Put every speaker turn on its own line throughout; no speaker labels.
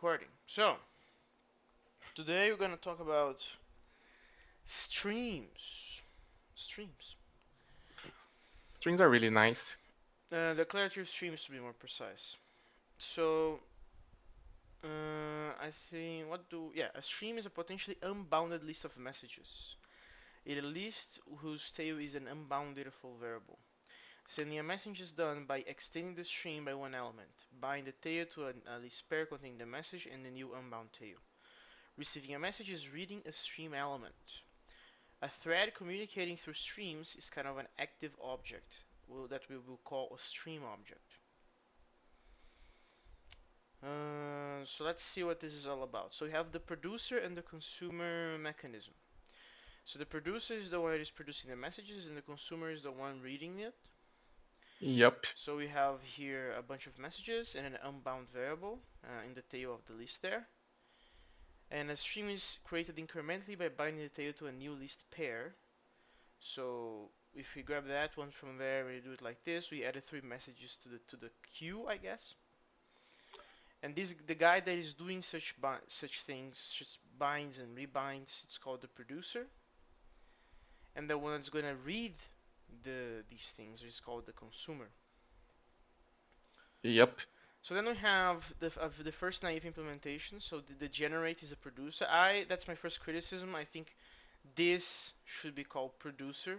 recording. So, today we're gonna talk about streams. Streams.
Strings are really nice.
Declarative streams to be more precise. So, I think a stream is a potentially unbounded list of messages. It is a list whose tail is an unboundable variable. Sending a message is done by extending the stream by one element, binding the tail to a list pair containing the message and the new unbound tail. Receiving a message is reading a stream element. A thread communicating through streams is kind of an active object that we will call a stream object. So let's see what this is all about. So we have the producer and the consumer mechanism. So the producer is the one that is producing the messages and the consumer is the one reading it.
Yup.
So we have here a bunch of messages and an unbound variable in the tail of the list there. And a stream is created incrementally by binding the tail to a new list pair. So if we grab that one from there, we do it like this. We added three messages to the queue, I guess. And this the guy that is doing such things, just binds and rebinds. It's called the producer. And the one that's going to read these things is called the consumer.
Yup.
So then we have the first naive implementation. So the generate is a producer. That's my first criticism. I think this should be called producer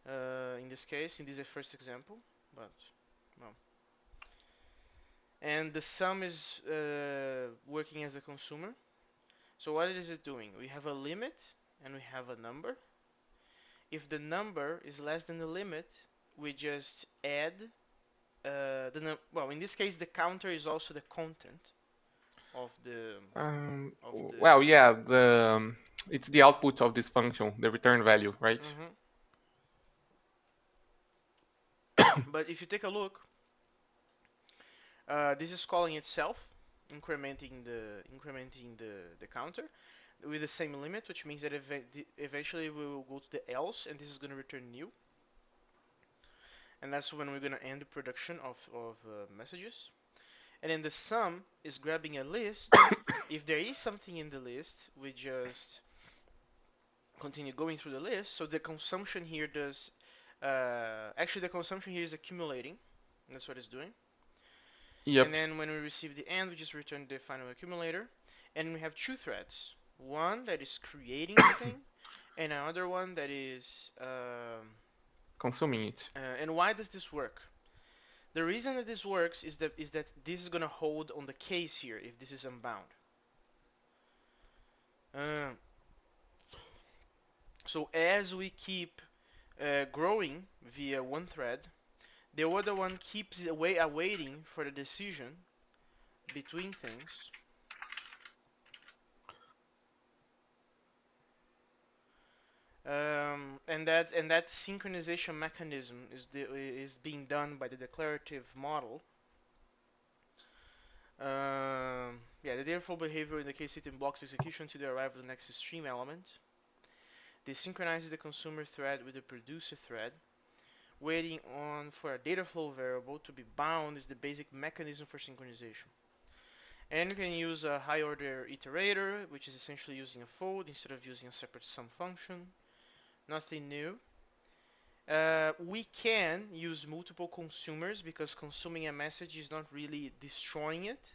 in this case, in this first example. But well, and the sum is working as a consumer. So what is it doing? We have a limit and we have a number. If the number is less than the limit, we just add well, in this case, the counter is also the content of the of the.
Well, yeah, it's the output of this function, the return value, right?
Mhm. But if you take a look, this is calling itself, incrementing the counter with the same limit, which means that eventually we will go to the else, and this is going to return new, and that's when we're going to end the production of messages. And then the sum is grabbing a list. If there is something in the list, we just continue going through the list. So the consumption here does, actually the consumption here is accumulating. That's what it's doing. And
Yep.
then when we receive the end, we just return the final accumulator. And we have two threads. One that is creating the thing, and another one that is.
Consuming it.
And why does this work? The reason that this works is that this is gonna hold on the case here if this is unbound. Uh, so as we keep growing via one thread, the other one keeps awaiting for the decision between things. And that synchronization mechanism is being done by the declarative model. Yeah, the therefore behavior in the case it blocks execution to the arrival of the next stream element. This synchronizes the consumer thread with the producer thread. Waiting on for a data flow variable to be bound is the basic mechanism for synchronization. And you can use a high order iterator, which is essentially using a fold instead of using a separate sum function. Nothing new. We can use multiple consumers because consuming a message is not really destroying it.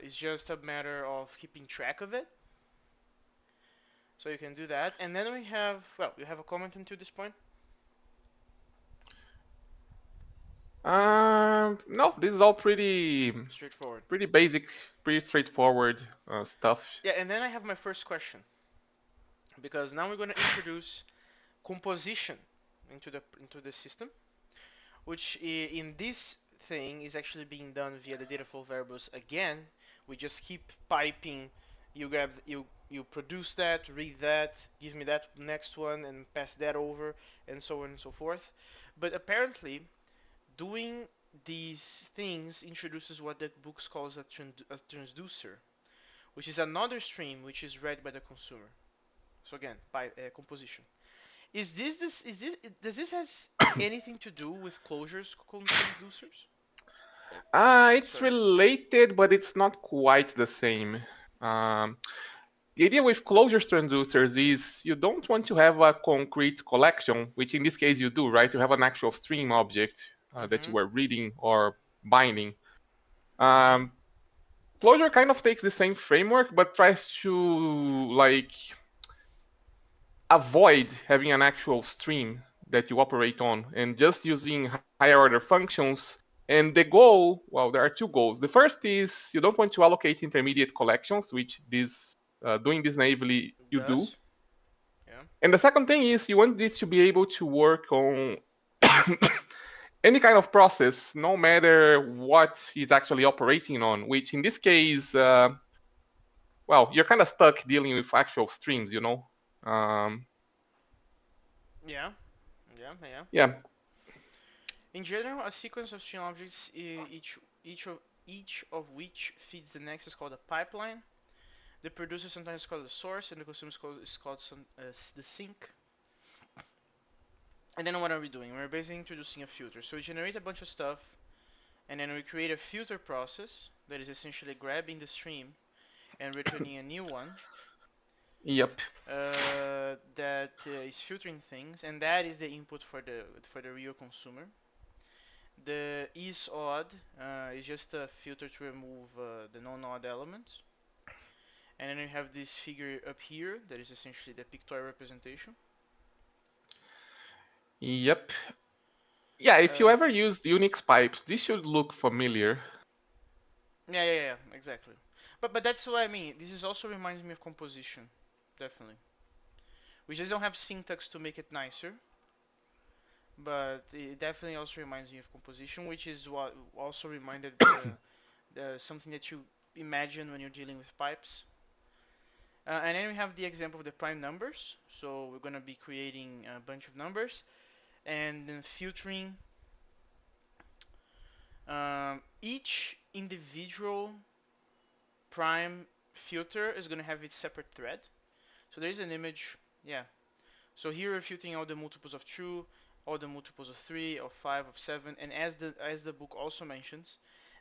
It's just a matter of keeping track of it. So you can do that. And then we have, well, you have a comment until this point?
No, this is all pretty,
Straightforward.
pretty basic, pretty straightforward stuff.
Yeah, and then I have my first question. Because now we're going to introduce composition into the system, which in this thing is actually being done via the data flow variables again. We just keep piping. You produce that, read that, give me that next one, and pass that over, and so on and so forth. But apparently, doing these things introduces what the book calls a transducer, which is another stream which is read by the consumer. So again, by composition. Is this does this has anything to do with closures transducers?
It's
Sorry.
related, but it's not quite the same. Um, the idea with closure transducers is you don't want to have a concrete collection, which in this case you do, right? You have an actual stream object that
Mm-hmm.
you are reading or binding.
Mm-hmm.
Um, closure kind of takes the same framework, but tries to like avoid having an actual stream that you operate on and just using higher order functions. And the goal, well, there are two goals. The first is you don't want to allocate intermediate collections, which this doing this naively
It
you do.
does. Yeah.
And the second thing is you want this to be able to work on any kind of process, no matter what it's actually operating on. Which in this case, well, you're kind of stuck dealing with actual streams, you know. Um,
Yeah. Yeah. Yeah.
yeah,
In general, a sequence of string objects, each of which feeds the next, is called a pipeline. The producer sometimes is called the source, and the consumer is called the sink. And then what are we doing? We're basically introducing a filter. So we generate a bunch of stuff, and then we create a filter process that is essentially grabbing the stream and returning a new one
yep.
that is filtering things, and that is the input for the real consumer. The is odd is just a filter to remove the non-odd elements, and then we have this figure up here that is essentially the pictorial representation.
Yep. Yeah, if you
Uh,
ever used Unix pipes, this should look familiar.
yeah, yeah, yeah, exactly. But that's what I mean. This is also reminds me of composition, definitely. We just don't have syntax to make it nicer, but it definitely also reminds me of composition, which is what also reminded something that you imagine when you're dealing with pipes. And then we have the example of the prime numbers. So we're going to be creating a bunch of numbers and then filtering each individual prime filter is going to have its separate thread. So there is an image, yeah. So here we're filtering all the multiples of 2, all the multiples of 3, of 5, of 7, and as the book also mentions,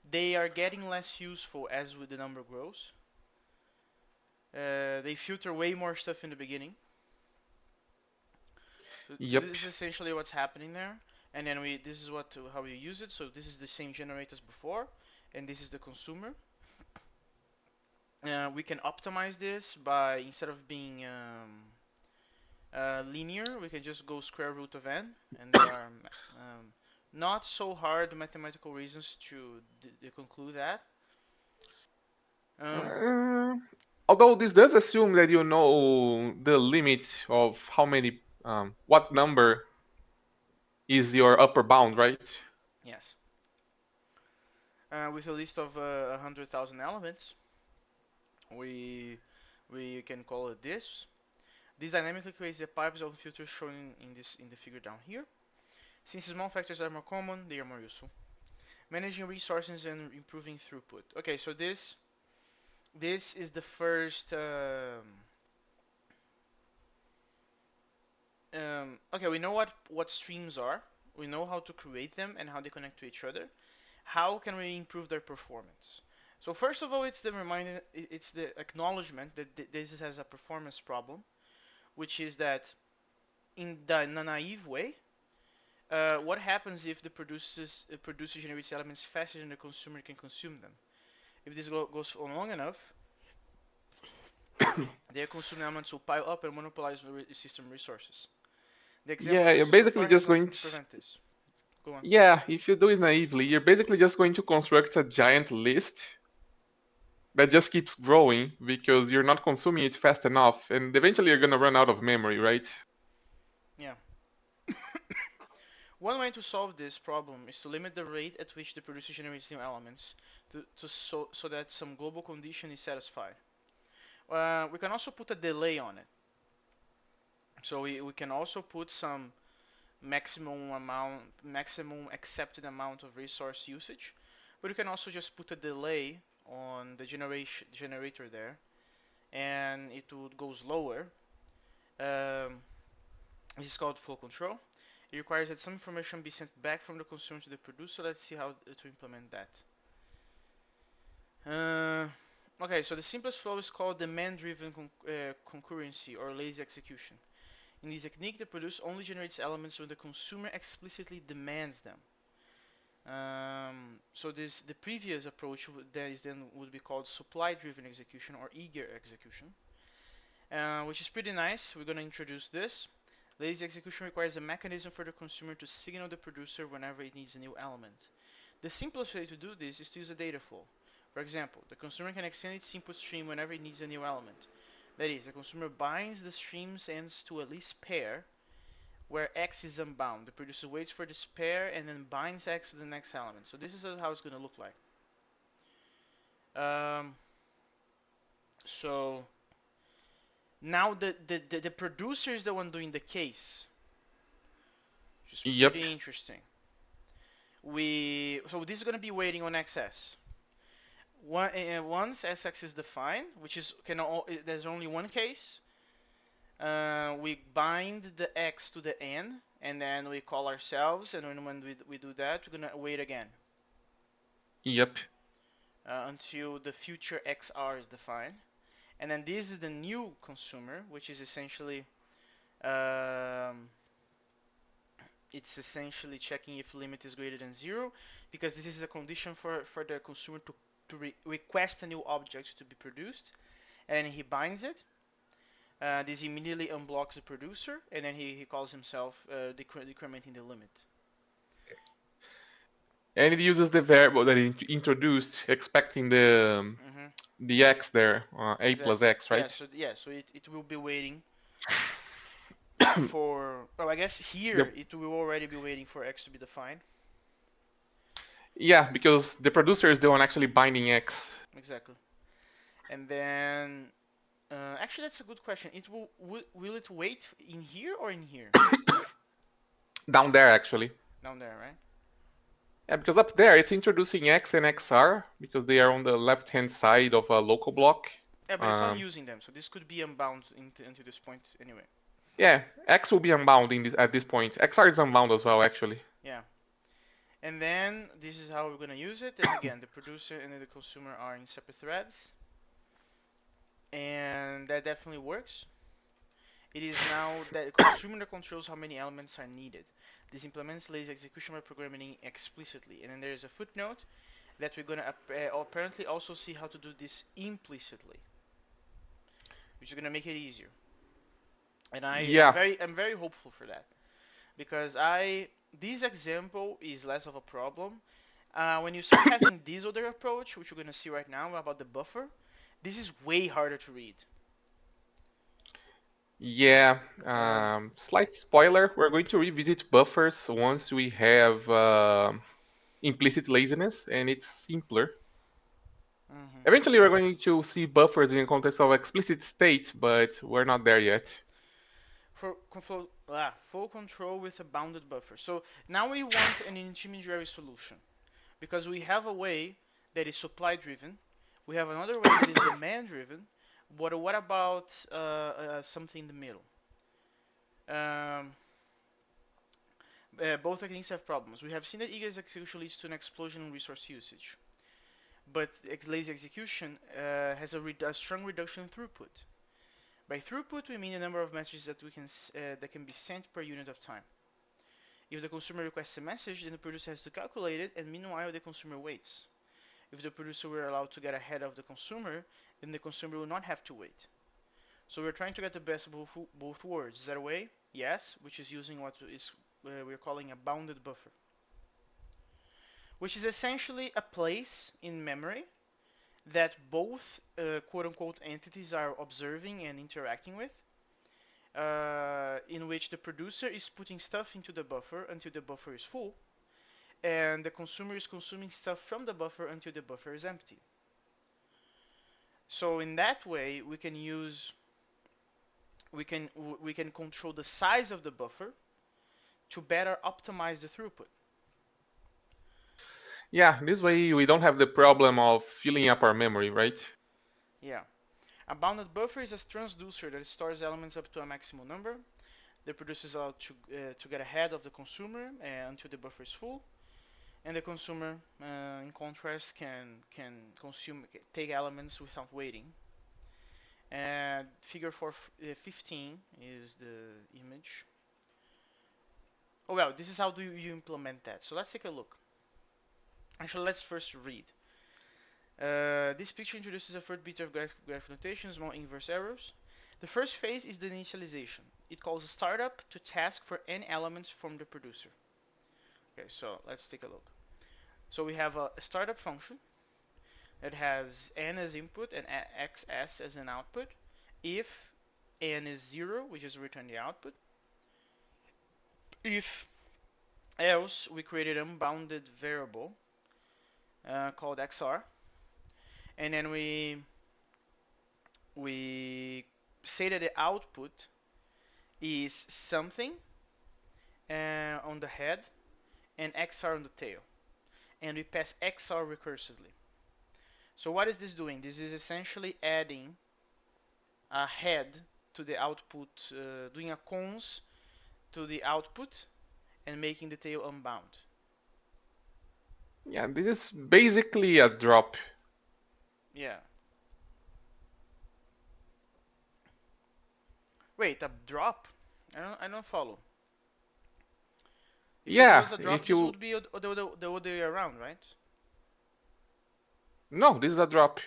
they are getting less useful as the number grows. They filter way more stuff in the beginning. So this
Yep.
is essentially what's happening there, and then this is how we use it. So this is the same generator as before, and this is the consumer. We can optimize this by, instead of being linear, we can just go square root of n, and there are um, not so hard mathematical reasons to conclude that. Um,
Uh, although this does assume that you know the limit of how many, what number is your upper bound, right?
yes, with a list of 100,000 elements, we we can call it this. This dynamically creates the pipes of filters shown in the figure down here. Since small factors are more common, they are more useful. Managing resources and improving throughput. Okay, so this is the first. Okay, we know what streams are. We know how to create them and how they connect to each other. How can we improve their performance? So first of all, it's the acknowledgement that this has a performance problem, which is that in a naive way, what happens if the producer generates elements faster than the consumer can consume them? If this goes on long enough, their consumed elements will pile up and monopolize the system resources. The example
Yeah,
we've
you're
used so
basically
far has
just going
nothing
to.
to prevent this. Go on.
Yeah, if you do it naively, you're basically just going to construct a giant list that just keeps growing because you're not consuming it fast enough, and eventually you're gonna run out of memory, right?
Yeah. One way to solve this problem is to limit the rate at which the producer generates new elements so that some global condition is satisfied. We can also put a delay on it. So we can also put some maximum accepted amount of resource usage, but you can also just put a delay on the generator there, and it would go slower. Um, this is called flow control, It requires that some information be sent back from the consumer to the producer. Let's see how to implement that. Okay, so the simplest flow is called demand-driven concurrency or lazy execution. In this technique, the producer only generates elements when the consumer explicitly demands them. So the previous approach that is then would be called supply-driven execution or eager execution, which is pretty nice. We're going to introduce this. Lazy execution requires a mechanism for the consumer to signal the producer whenever it needs a new element. The simplest way to do this is to use a data flow. For example, the consumer can extend its input stream whenever it needs a new element. That is, the consumer binds the stream's ends to a least pair where X is unbound. The producer waits for this pair and then binds X to the next element. So this is how it's going to look like. Um, so now the producer is the one doing the case, which is
Yep.
pretty interesting. So this is going to be waiting on XS. Once SX is defined, which is there's only one case, we bind the X to the N, and then we call ourselves, and when we do that, we're gonna wait again
Yep.
until the future XR is defined. And then this is the new consumer, which is essentially um, it's essentially checking if limit is greater than 0, because this is a condition for the consumer to request a new object to be produced, and he binds it. This immediately unblocks the producer, and then he calls himself decrementing the limit.
And it uses the variable that it introduced, expecting
Hmm.
the x there, a plus
Exactly.
x, right?
So it will be waiting for. Oh, I guess
The,
here it will already be waiting for x to be defined.
yeah, because the producer is the one actually binding x
Exactly. And then actually that's a good question. It will it wait in here or in here?
down there actually.
Down there, right?
Yeah, because up there it's introducing x and xr because they are on the left-hand side of a local block.
Yeah, but it's not
Um,
using them, so this could be unbound into this point anyway.
yeah, x will be unbound at this point. Xr is unbound as well, actually.
Yeah. And then this is how we're gonna use it. And again, the producer and the consumer are in separate threads, and that definitely works. It is now that the consumer that controls how many elements are needed. This implements lazy execution by programming explicitly. And then there is a footnote that we're gonna apparently also see how to do this implicitly, which is gonna make it easier. And
Yeah,
I'm very hopeful for that because I this example is less of a problem. When you start having this other approach, which we're gonna see right now about the buffer, this is way harder to read.
yeah.
Um,
Slight spoiler: we're going to revisit buffers once we have implicit laziness, and it's simpler.
mhm.
Eventually, we're going to see buffers in the context of explicit state, but we're not there yet.
Full control with a bounded buffer. So now we want an intermediary solution because we have a way that is supply driven, we have another way that is demand driven, but what about something in the middle? Um, both techniques have problems. We have seen that eager execution leads to an explosion in resource usage, but lazy execution has a strong reduction in throughput. By throughput, we mean the number of messages that can be sent per unit of time. If the consumer requests a message, then the producer has to calculate it, and meanwhile the consumer waits. If the producer were allowed to get ahead of the consumer, then the consumer will not have to wait. So we're trying to get the best of both worlds. Is that a way? Yes, which is using what is we're calling a bounded buffer, which is essentially a place in memory that both quote-unquote entities are observing and interacting with, in which the producer is putting stuff into the buffer until the buffer is full, and the consumer is consuming stuff from the buffer until the buffer is empty. So in that way, we can control the size of the buffer to better optimize the throughput.
Yeah, this way we don't have the problem of filling up our memory, right?
Yeah. A bounded buffer is a transducer that stores elements up to a maximum number. The producer is allowed to get ahead of the consumer until the buffer is full, and the consumer, in contrast, can consume take elements without waiting. And figure 15 is the image. Oh well, this is how do you implement that. So let's take a look. Actually, let's first read. This picture introduces a third bit of graph notation, small inverse arrows. The first phase is the initialization. It calls a startup to task for n elements from the producer. Okay, so let's take a look. So we have a startup function that has n as input and xs as an output. If n is 0, we just return the output. If else, we created an unbounded variable called xr, and then we say that the output is something on the head and xr on the tail, and we pass xr recursively. So what is this doing? This is essentially adding a head to the output, doing a cons to the output and making the tail unbound.
Yeah, this is basically a drop.
Yeah. Wait, a drop? I don't follow. If it
Yeah,
was a drop,
if
this
you
would be the other way around, right?
no, this is a drop.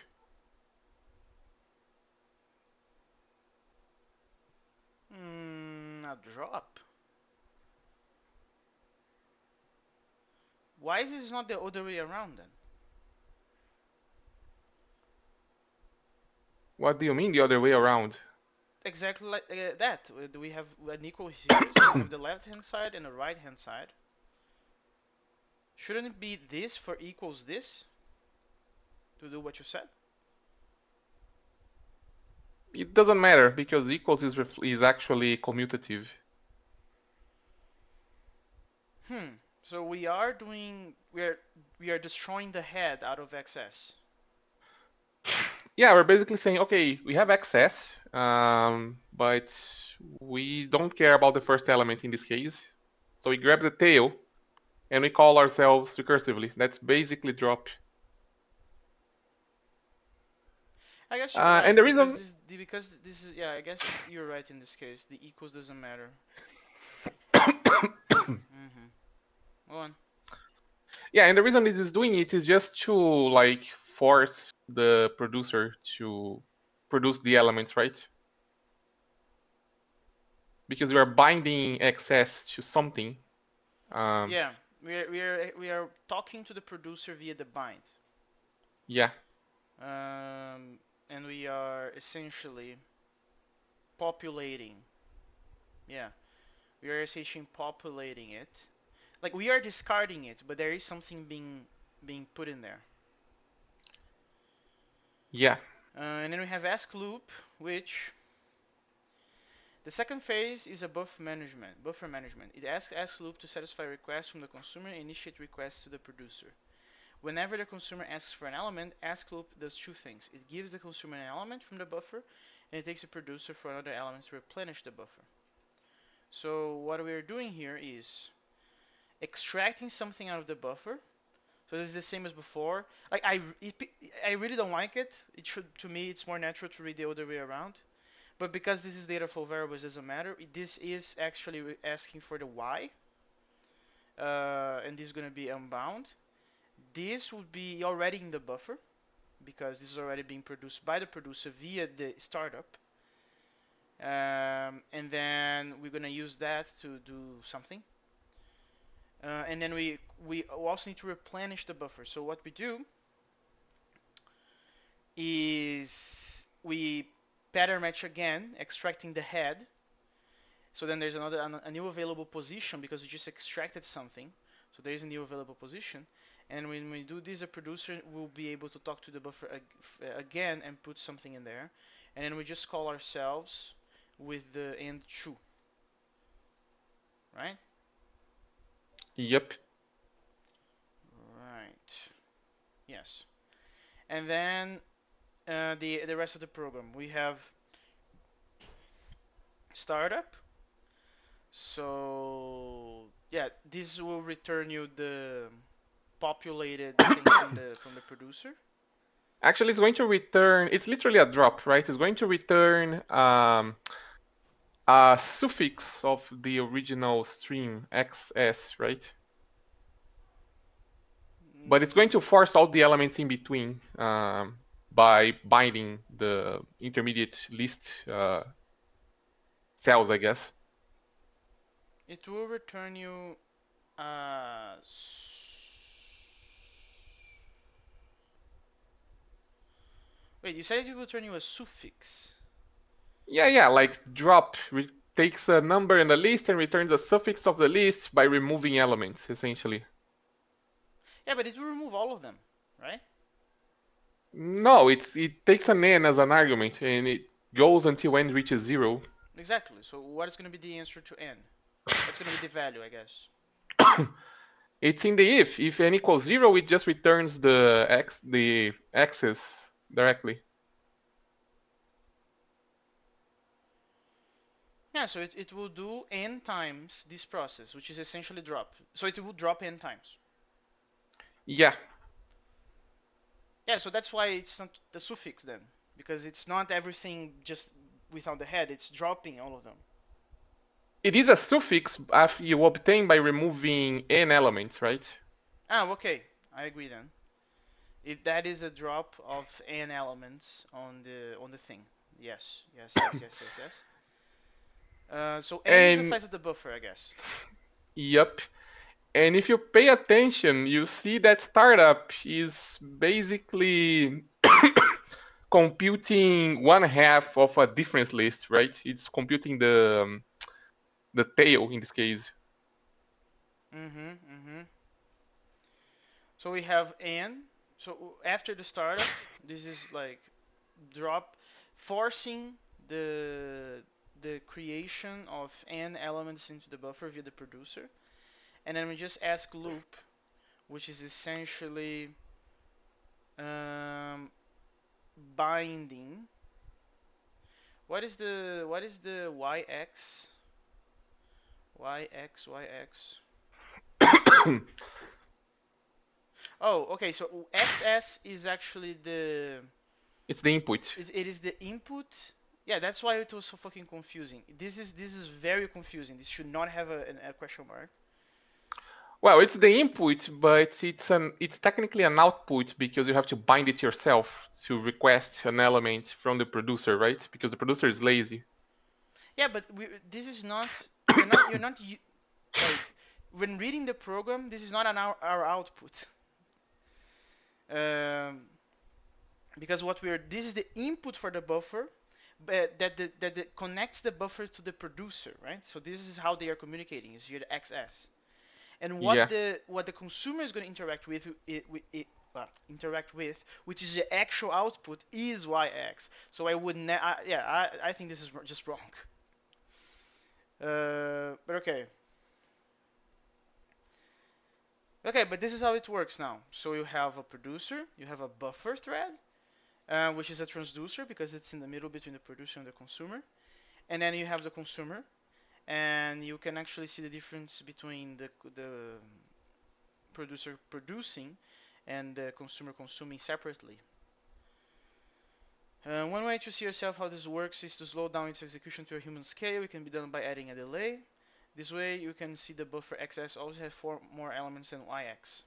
A drop? Why is this not the other way around then?
What do you mean the other way around?
Exactly like that. We have an equal here, so we have the left hand side and the right hand side. Shouldn't it be this for equals this to do what you said?
It doesn't matter because equals is actually commutative.
So we are destroying the head out of XS.
Yeah, we're basically saying, okay, we have access, but we don't care about the first element in this case. So we grab the tail and we call ourselves recursively. That's basically drop.
I guess you're right
And the
because
reason,
this is, yeah. I guess you're right in this case. The equals doesn't matter. Mm-hmm. Go on.
yeah, and the reason it is doing it is just to like force the producer to produce the elements, right? Because we are binding access to something. Um,
Yeah, we are talking to the producer via the bind,
yeah,
and we are essentially populating. Yeah, we are essentially populating it. Like we are discarding it, but there is something being put in there.
yeah,
And then we have ask loop, which the second phase is a buffer management. Buffer management. It asks ask loop to satisfy requests from the consumer and initiate requests to the producer. Whenever the consumer asks for an element, ask loop does two things. It gives the consumer an element from the buffer, and it takes the producer for another element to replenish the buffer. So what we are doing here is extracting something out of the buffer. So this is the same as before. Like I really don't like it. It should, to me, it's more natural to read the other way around. But because this is data flow variables, it doesn't matter. This is actually asking for the y, and this is going to be unbound. This would be already in the buffer because this is already being produced by the producer via the startup. And then we're going to use that to do something. And then we also need to replenish the buffer. So what we do is we pattern match again, extracting the head. So then there's a new available position because we just extracted something. So there is a new available position. And when we do this, the producer will be able to talk to the buffer again and put something in there. And then we just call ourselves with the end true, right?
yep,
Right. Yes. And then the rest of the program, we have startup. So yeah, this will return you the populated thing from the producer.
Actually, it's going to return. It's literally a drop, right? It's going to return a suffix of the original stream xs, right? But it's going to
Mm,
force all the elements in between by binding the intermediate list cells, I guess.
it will return you. Uh, Wait, you said it will return you a suffix.
Yeah, like drop takes a number in the list and returns a suffix of the list by removing elements, essentially.
Yeah, but it will remove all of them, right?
No, it takes an n as an argument and it goes until n reaches 0.
Exactly. So what is going to be the answer to n? What's going to be the value, I guess?
It's in the if. If n equals 0, it just returns the axis directly.
Yeah, so it will do n times this process, which is essentially drop. So it will drop n times.
Yeah,
Yeah, so that's why it's not the suffix then, because it's not everything just without the head, it's dropping all of them.
it is a suffix you obtain by removing n elements, right?
Ah, okay, I agree then. That is a drop of n elements on the thing. Yes, yes, yes, yes, yes, yes. So n is the
And
size of the buffer, I guess.
yep. And if you pay attention, you see that startup is basically computing one half of a difference list, right? It's computing the tail in this case.
Mm-hmm, mm-hmm. So we have n. So after the startup, this is like drop, forcing the the creation of n elements into the buffer via the producer, and then we just ask loop, which is essentially um, binding. What is the yx? Oh, okay. So xs is actually
It's the input.
it is the input. Yeah, that's why it was so fucking confusing. This is very confusing. This should not have a question mark.
Well, it's the input, but it's technically an output because you have to bind it yourself to request an element from the producer, right? Because the producer is lazy.
Yeah, but this is not. You're not like when reading the program. This is not our output. Um, because what we're this is the input for the buffer, but that connects the buffer to the producer, right? So this is how they are communicating. Is here the XS. And
Yeah.
what the consumer is going to interact with, which is the actual output, is yx. So I would yeah, I think this is just wrong. But okay, but this is how it works now. So you have a producer, you have a buffer thread, which is a transducer because it's in the middle between the producer and the consumer, and then you have the consumer, and you can actually see the difference between the producer producing and the consumer consuming separately. One way to see yourself how this works is to slow down its execution to a human scale. It can be done by adding a delay. This way you can see the buffer xs always has 4 more elements than yx.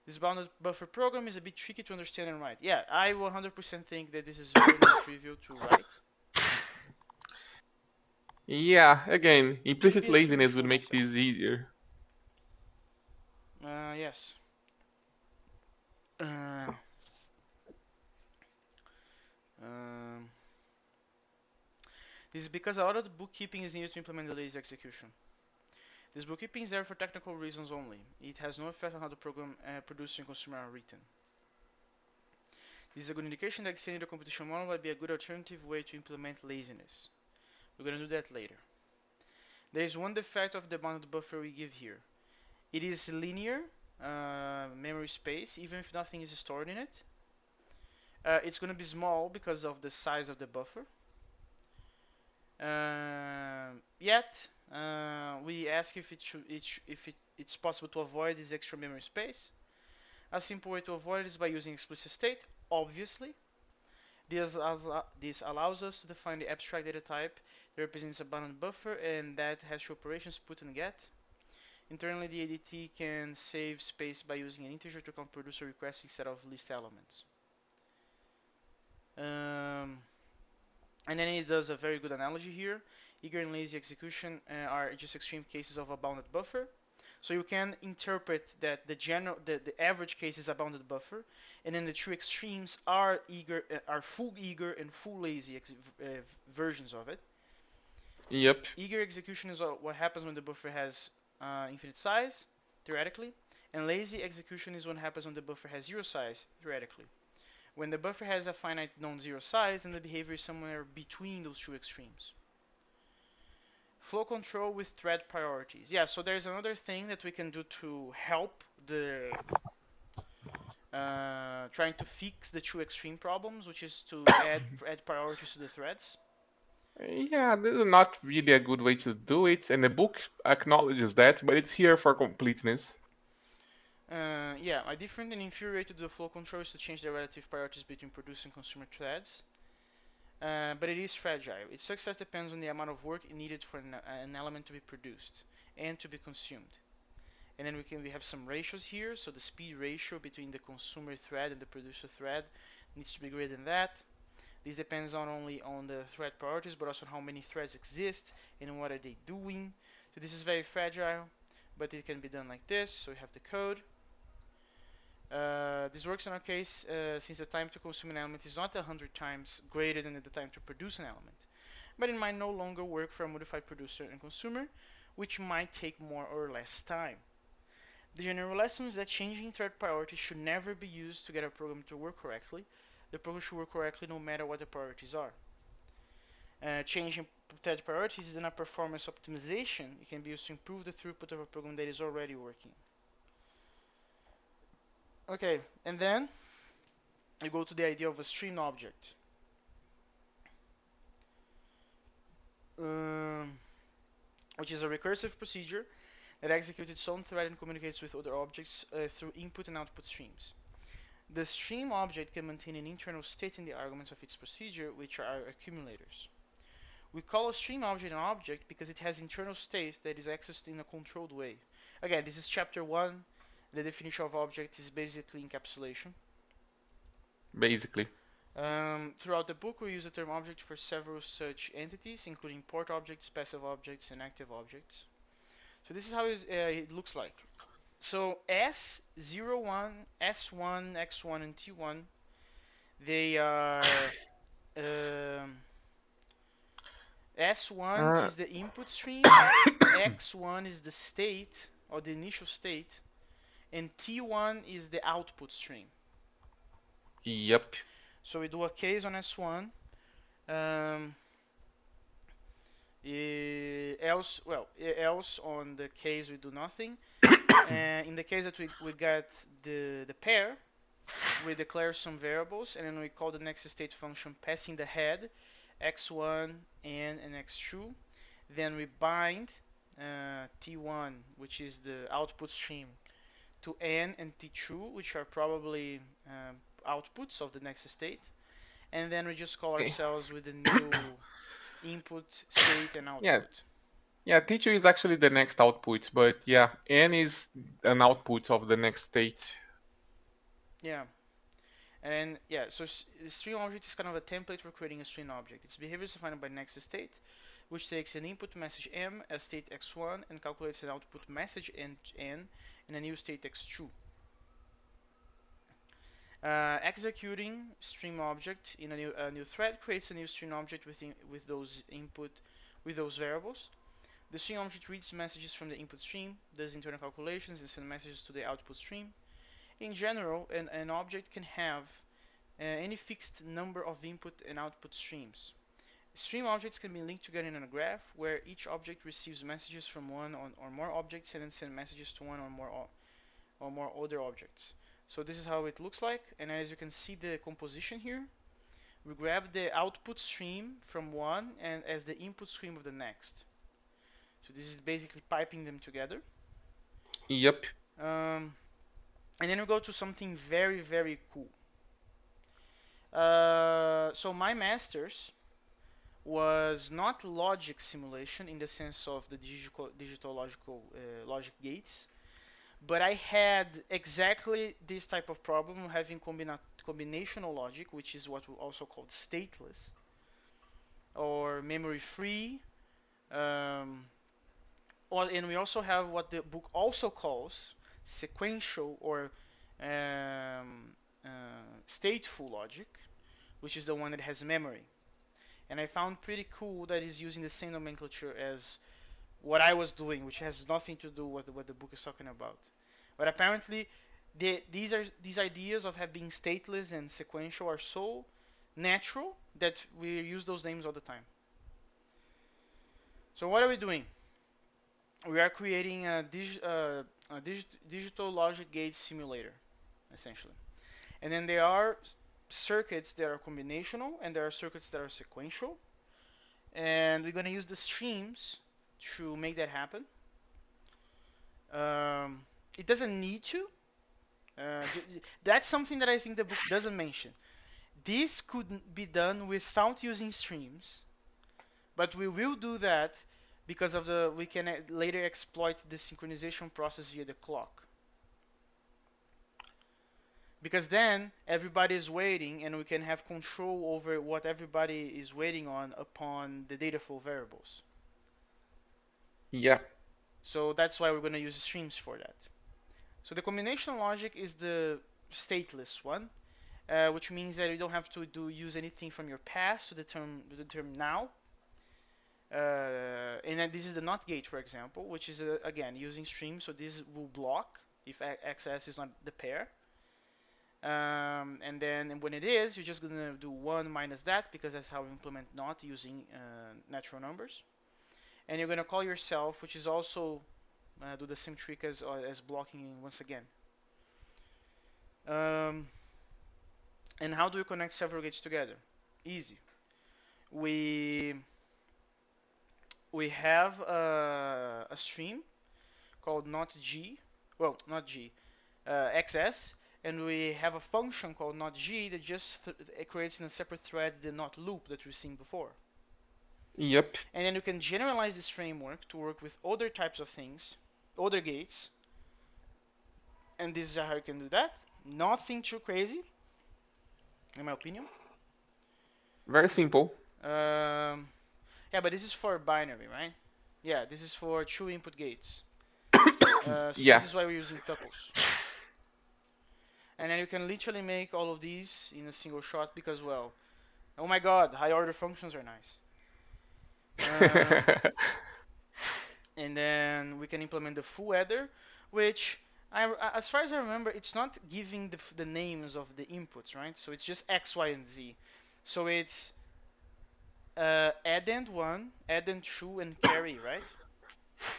This bounded buffer program is a bit tricky to understand and write. Yeah, I 100% think that this is very non-trivial to write.
Yeah, again,
Maybe
implicit
a
laziness would
screenshot
make
myself.
this easier.
Yes. Uh, um, this is because a lot of the bookkeeping is needed to implement the lazy execution. This bookkeeping is there for technical reasons only. It has no effect on how the program producer and consumer are written. This is a good indication that extending the competition model might be a good alternative way to implement laziness. We're going to do that later. There is one defect of the bounded buffer we give here. It is linear memory space, even if nothing is stored in it. It's going to be small because of the size of the buffer. Yet, we ask if it's possible to avoid this extra memory space. A simple way to avoid it is by using explicit state, obviously. This allows us to define the abstract data type that represents a bounded buffer and that has two operations, put and get. Internally, the ADT can save space by using an integer to count producer requests instead of list elements. Um, and then it does a very good analogy here. Eager and lazy execution are just extreme cases of a bounded buffer. So you can interpret that the average case is a bounded buffer, and then the true extremes are full eager and full lazy versions of it.
Yep.
Eager execution is what happens when the buffer has infinite size, theoretically, and lazy execution is what happens when the buffer has zero size, theoretically. When the buffer has a finite non-zero size, then the behavior is somewhere between those two extremes. Flow control with thread priorities. Yeah, so there's another thing that we can do to help the trying to fix the two extreme problems, which is to add priorities to the threads.
Yeah, this is not really a good way to do it, and the book acknowledges that, but it's here for completeness.
Yeah, a different and inferior way to do the flow control is to change the relative priorities between producer and consumer threads. But it is fragile. Its success depends on the amount of work needed for an element to be produced and to be consumed. And then we have some ratios here. So the speed ratio between the consumer thread and the producer thread needs to be greater than that. This depends not only on the thread priorities, but also on how many threads exist and what are they doing. So this is very fragile, but it can be done like this. So we have the code. This works in our case since the time to consume an element is not 100 times greater than the time to produce an element. But it might no longer work for a modified producer and consumer, which might take more or less time. The general lesson is that changing thread priorities should never be used to get a program to work correctly. The program should work correctly no matter what the priorities are. Changing thread priorities is then a performance optimization. It can be used to improve the throughput of a program that is already working. Okay, and then you go to the idea of a stream object, um, which is a recursive procedure that executes its own thread and communicates with other objects through input and output streams. The stream object can maintain an internal state in the arguments of its procedure, which are accumulators. We call a stream object an object because it has internal state that is accessed in a controlled way. Again, this is chapter 1. The definition of object is basically encapsulation.
Basically.
Throughout the book, we use the term object for several such entities, including port objects, passive objects, and active objects. So this is how it looks like. So S01, S1, X1, and T1, they are S1
Uh,
is the input stream, X1 is the state or the initial state, and T1 is the output stream.
yep.
So we do a case on S1. Um, else on the case we do nothing. And in the case that we got the pair, we declare some variables and then we call the next state function passing the head x1 and x2. Then we bind t1, which is the output stream, to n and t2, which are probably outputs of the next state. And then we just call
Okay.
ourselves with the new input, state, and
Yeah,
output.
yeah, teacher is actually the next output, but yeah, n is an output of the next state.
Yeah. And yeah, so the stream object is kind of a template for creating a stream object. Its behavior is defined by next state, which takes an input message m as state x1 and calculates an output message n and a new state x2. Executing stream object in a new thread creates a new stream object with those input with those variables. The stream object reads messages from the input stream, does internal calculations, and sends messages to the output stream. In general, an object can have any fixed number of input and output streams. Stream objects can be linked together in a graph where each object receives messages from one or more objects and then send messages to one or more other objects. So this is how it looks like, and as you can see the composition here, we grab the output stream from one and as the input stream of the next. So this is basically piping them together.
Yep.
Um, and then we go to something very, very cool. So my master's was not logic simulation in the sense of the digital logical logic gates, but I had exactly this type of problem having combinational logic, which is what we also called stateless or memory free. Um, and we also have what the book also calls sequential or stateful logic, which is the one that has memory. And I found pretty cool that is using the same nomenclature as what I was doing, which has nothing to do with what the book is talking about. But apparently, these ideas of being stateless and sequential are so natural that we use those names all the time. So what are we doing? We are creating digital logic gate simulator, essentially. And then there are circuits that are combinational, and there are circuits that are sequential. And we're going to use the streams to make that happen. Um, it doesn't need to. That's something that I think the book doesn't mention. This could be done without using streams, but we will do that because of the we can later exploit the synchronization process via the clock. Because then everybody is waiting and we can have control over what everybody is waiting on upon the data flow variables.
Yeah.
So that's why we're going to use streams for that. So the combinational logic is the stateless one, which means that you don't have to use anything from your past to determine now. And then this is the NOT gate, for example, which is again using streams. So this will block if XS is not the pair. And then when it is, you're just gonna do one minus that because that's how we implement NOT using natural numbers. And you're gonna call yourself, which is also do the same trick as blocking once again. Um, and how do we connect several gates together? Easy. We we have a stream called not G, well, not G, XS, and we have a function called not G that just it creates in a separate thread the not loop that we've seen before.
Yep.
And then you can generalize this framework to work with other types of things, other gates, and this is how you can do that. Nothing too crazy, in my opinion.
Very simple.
Yeah, but this is for binary, right? Yeah, this is for two input gates. So
Yeah.
this is why we're using tuples. And then you can literally make all of these in a single shot because, well, oh my god, high order functions are nice. And then we can implement the full header, which, as far as I remember, it's not giving the names of the inputs, right? So it's just X, Y, and Z. So it's addend 1, addend 2, and carry, right?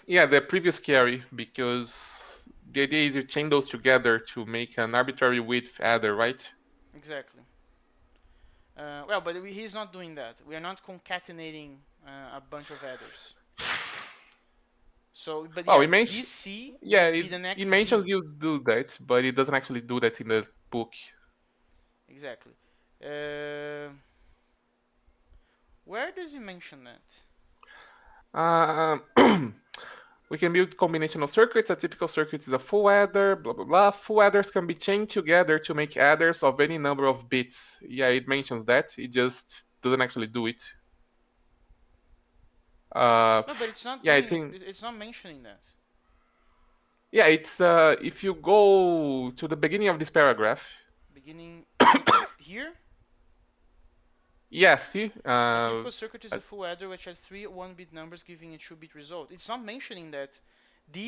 Yeah, the previous carry, because the idea is you chain those together to make an arbitrary width adder, right?
Exactly. Well, but he's not doing that. We are not concatenating a bunch of adders. So, but
Well,
yes, this C
yeah,
would be the
it
next
mentions
Z.
you do that, but it doesn't actually do that in the book.
Exactly. Uh, where does he mention that?
Um, we can build combinational circuits. A typical circuit is a full adder, blah blah blah. Full adders can be chained together to make adders of any number of bits. Yeah, it mentions that. It just doesn't actually do it. Uh,
No, but it's not
yeah,
doing
it's
it.
in.
It's not mentioning that.
Yeah, it's if you go to the beginning of this paragraph.
Beginning here.
Yeah, see.
A typical circuit is a full adder which has three 1-bit numbers giving a 2-bit result. It's not mentioning that.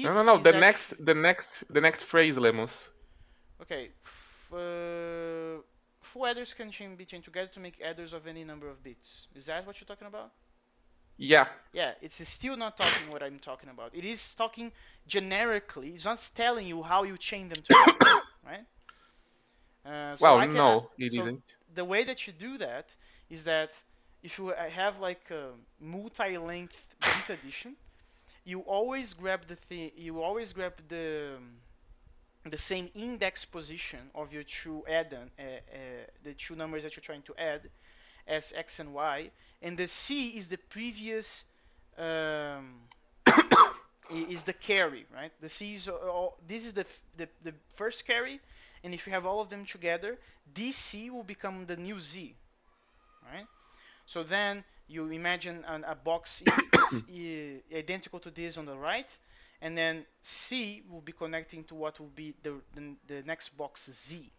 No, no,
This
no.
is
The next,
actually
the next phrase, Lemus.
okay. Full adders can be chained together to make adders of any number of bits. Is that what you're talking about?
Yeah.
Yeah, it's still not talking what I'm talking about. It is talking generically. It's not telling you how you chain them together, right? So
Well,
I can.
no, it
So
isn't.
the way that you do that is that if you have like a multi-length bit addition, you always grab the same index position of your two the two numbers that you're trying to add as x and y, and the c is the previous um, is the carry, right? The c is this is the first carry, and if you have all of them together, this c will become the new z, right? So then you imagine a box identical to this on the right, and then C will be connecting to what will be the next box Z,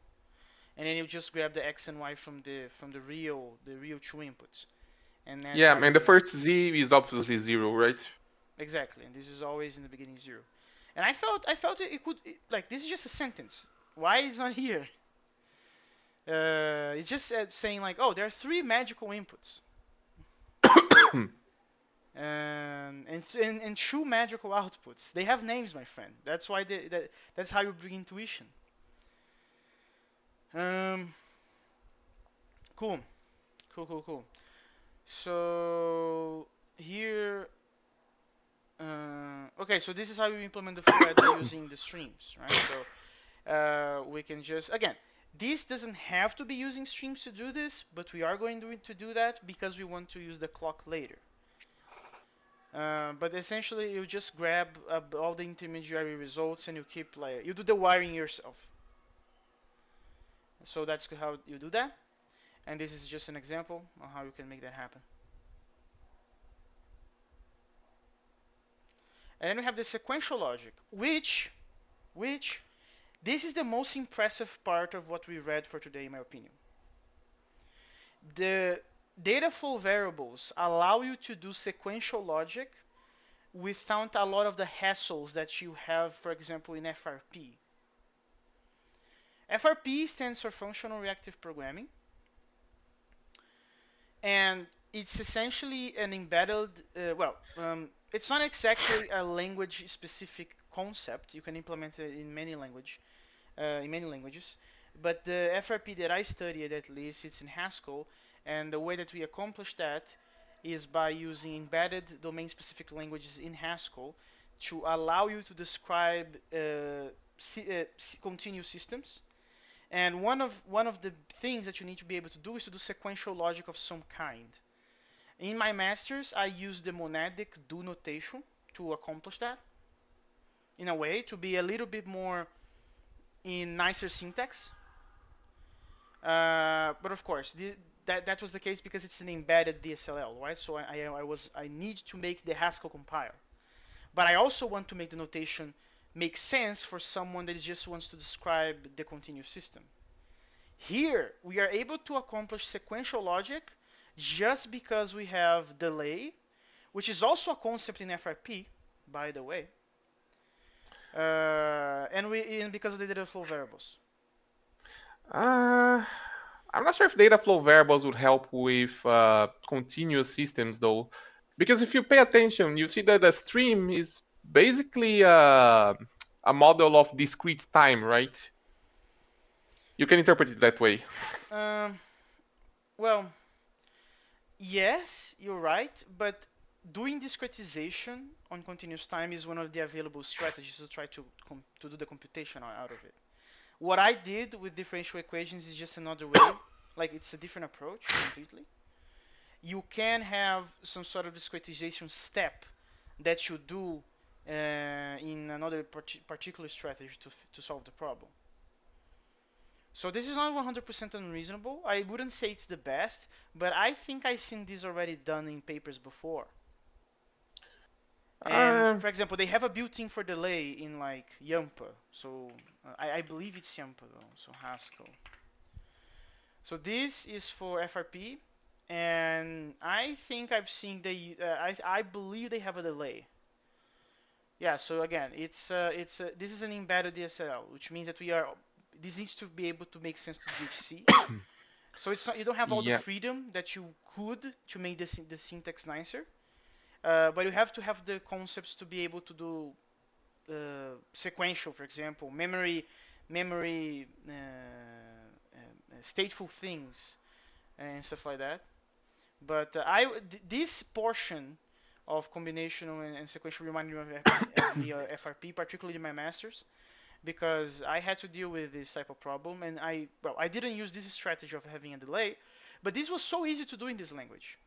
and then you just grab the X and Y from the real two inputs, and that's
Yeah,
how
and
you
the
get
first z is obviously zero, right?
exactly. And this is always in the beginning zero. And I felt it could like this is just a sentence. Why is not here? It's just saying like, oh, there are three magical inputs. And true magical outputs. They have names, my friend. That's why that's how you bring intuition. Um, cool, cool. So here, okay. So this is how you implement the full adder using the streams, right? So we can just again. This doesn't have to be using streams to do this, but we are going to do that because we want to use the clock later. But essentially, you just grab all the intermediary results and you keep like you do the wiring yourself. So that's how you do that. And this is just an example of how you can make that happen. And then we have the sequential logic, which this is the most impressive part of what we read for today, in my opinion. The data flow variables allow you to do sequential logic without a lot of the hassles that you have, for example, in FRP. FRP stands for Functional Reactive Programming, and it's essentially an embedded, it's not exactly a language-specific concept. You can implement it in many languages. But the FRP that I studied, at least, it's in Haskell, and the way that we accomplish that is by using embedded domain-specific languages in Haskell to allow you to describe continuous systems. And one of the things that you need to be able to do is to do sequential logic of some kind. In my masters, I use the monadic do notation to accomplish that in a way to be a little bit more in nicer syntax. But of course, that was the case because it's an embedded DSLL, right? So I need to make the Haskell compile, but I also want to make the notation make sense for someone that just wants to describe the continuous system. Here, we are able to accomplish sequential logic just because we have delay, which is also a concept in FRP, by the way, and because of the data flow variables.
Uh, I'm not sure if data flow variables would help with continuous systems though, because if you pay attention, you see that the stream is basically a model of discrete time, right? You can interpret it that way.
Um, well, yes, you're right, but doing discretization on continuous time is one of the available strategies to try to do the computation out of it. What I did with differential equations is just another way, like it's a different approach completely. You can have some sort of discretization step that you do in another particular strategy to solve the problem. So this is not 100% unreasonable. I wouldn't say it's the best, but I think I've seen this already done in papers before. And
Uh,
for example, they have a built-in for delay in like Yampa. So I believe it's Yampa though. So Haskell. So this is for FRP, and I think I've seen I believe they have a delay. Yeah. So again, this is an embedded DSL, which means that this needs to be able to make sense to DHC. So it's not, you don't have all the
yeah,
freedom that you could to make the syntax nicer, but you have to have the concepts to be able to do sequential, for example, memory stateful things and stuff like that. But this portion of combinational and sequential reminded me of me FRP, particularly in my masters, because I had to deal with this type of problem, and I didn't use this strategy of having a delay, but this was so easy to do in this language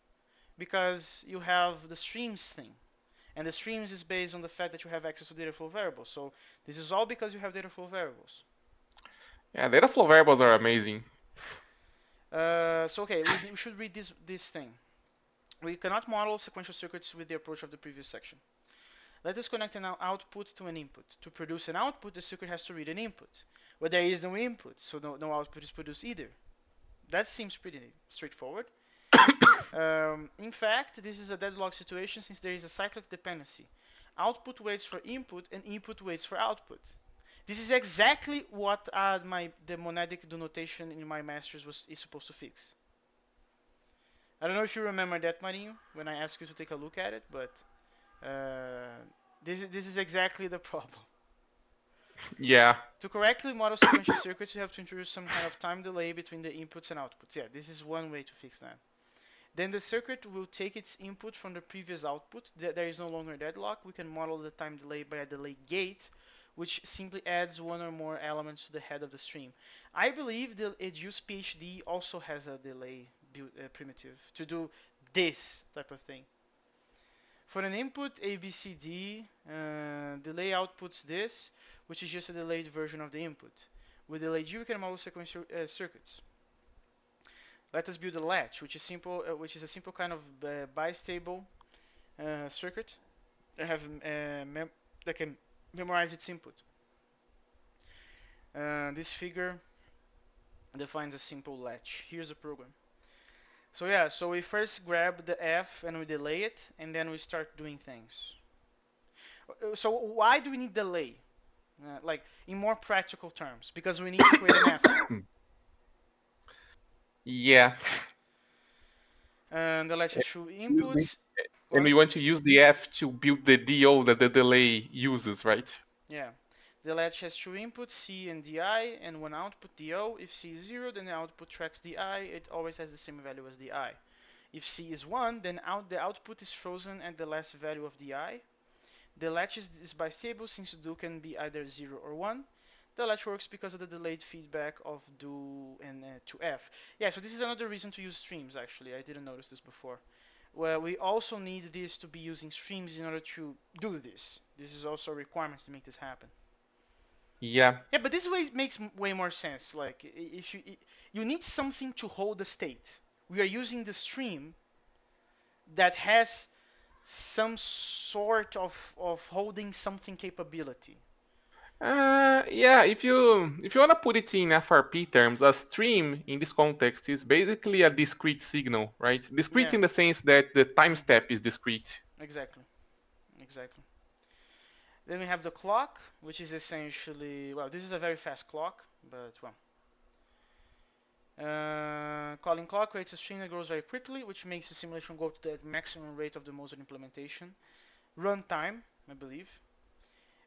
because you have the streams thing, and the streams is based on the fact that you have access to data flow variables. So this is all because you have data flow variables.
Yeah, data flow variables are amazing.
So okay, we should read this thing. We cannot model sequential circuits with the approach of the previous section. Let us connect an output to an input. To produce an output, the circuit has to read an input. But there is no input, so no output is produced either. That seems pretty straightforward. In fact, this is a deadlock situation since there is a cyclic dependency. Output waits for input and input waits for output. This is exactly what the monadic denotation in my masters is supposed to fix. I don't know if you remember that, Marinho, when I asked you to take a look at it, but uh, this is exactly the problem.
Yeah.
To correctly model sequential circuits, you have to introduce some kind of time delay between the inputs and outputs. Yeah, this is one way to fix that. Then the circuit will take its input from the previous output. There is no longer deadlock. We can model the time delay by a delay gate, which simply adds one or more elements to the head of the stream. I believe the Educe PhD also has a delay primitive to do this type of thing. For an input ABCD, delay outputs this, which is just a delayed version of the input. With delay G, we can model sequential circuits. Let us build a latch, which is a simple kind of bistable circuit that that can memorize its input. This figure defines a simple latch. Here's the program. So yeah, so we first grab the F and we delay it, and then we start doing things. So why do we need delay? Like in more practical terms, because we need to create an F.
Yeah.
And the latch has two
Use the,
inputs.
and
What?
we want to use the F to build the DO that the delay uses, right?
Yeah. The latch has two inputs, C and DI, and one output, DO. If C is 0, then the output tracks DI. It always has the same value as DI. If C is 1, then the output is frozen at the last value of DI. The latch is bistable since do can be either 0 or 1. The latch works because of the delayed feedback of do and to F. Yeah, so this is another reason to use streams actually. I didn't notice this before. Well, we also need this to be using streams in order to do this. This is also a requirement to make this happen.
Yeah.
Yeah, but this way makes way more sense. Like if you need something to hold the state. We are using the stream that has some sort of holding something capability.
Yeah, if you want to put it in FRP terms, a stream in this context is basically a discrete signal, right? Discrete
Yeah.
in the sense that the time
Mm,
step is discrete.
exactly. Exactly. Then we have the clock, which is essentially, well, this is a very fast clock, but well. Calling clock creates a string that grows very quickly, which makes the simulation go to the maximum rate of the Mozart implementation. Runtime, I believe.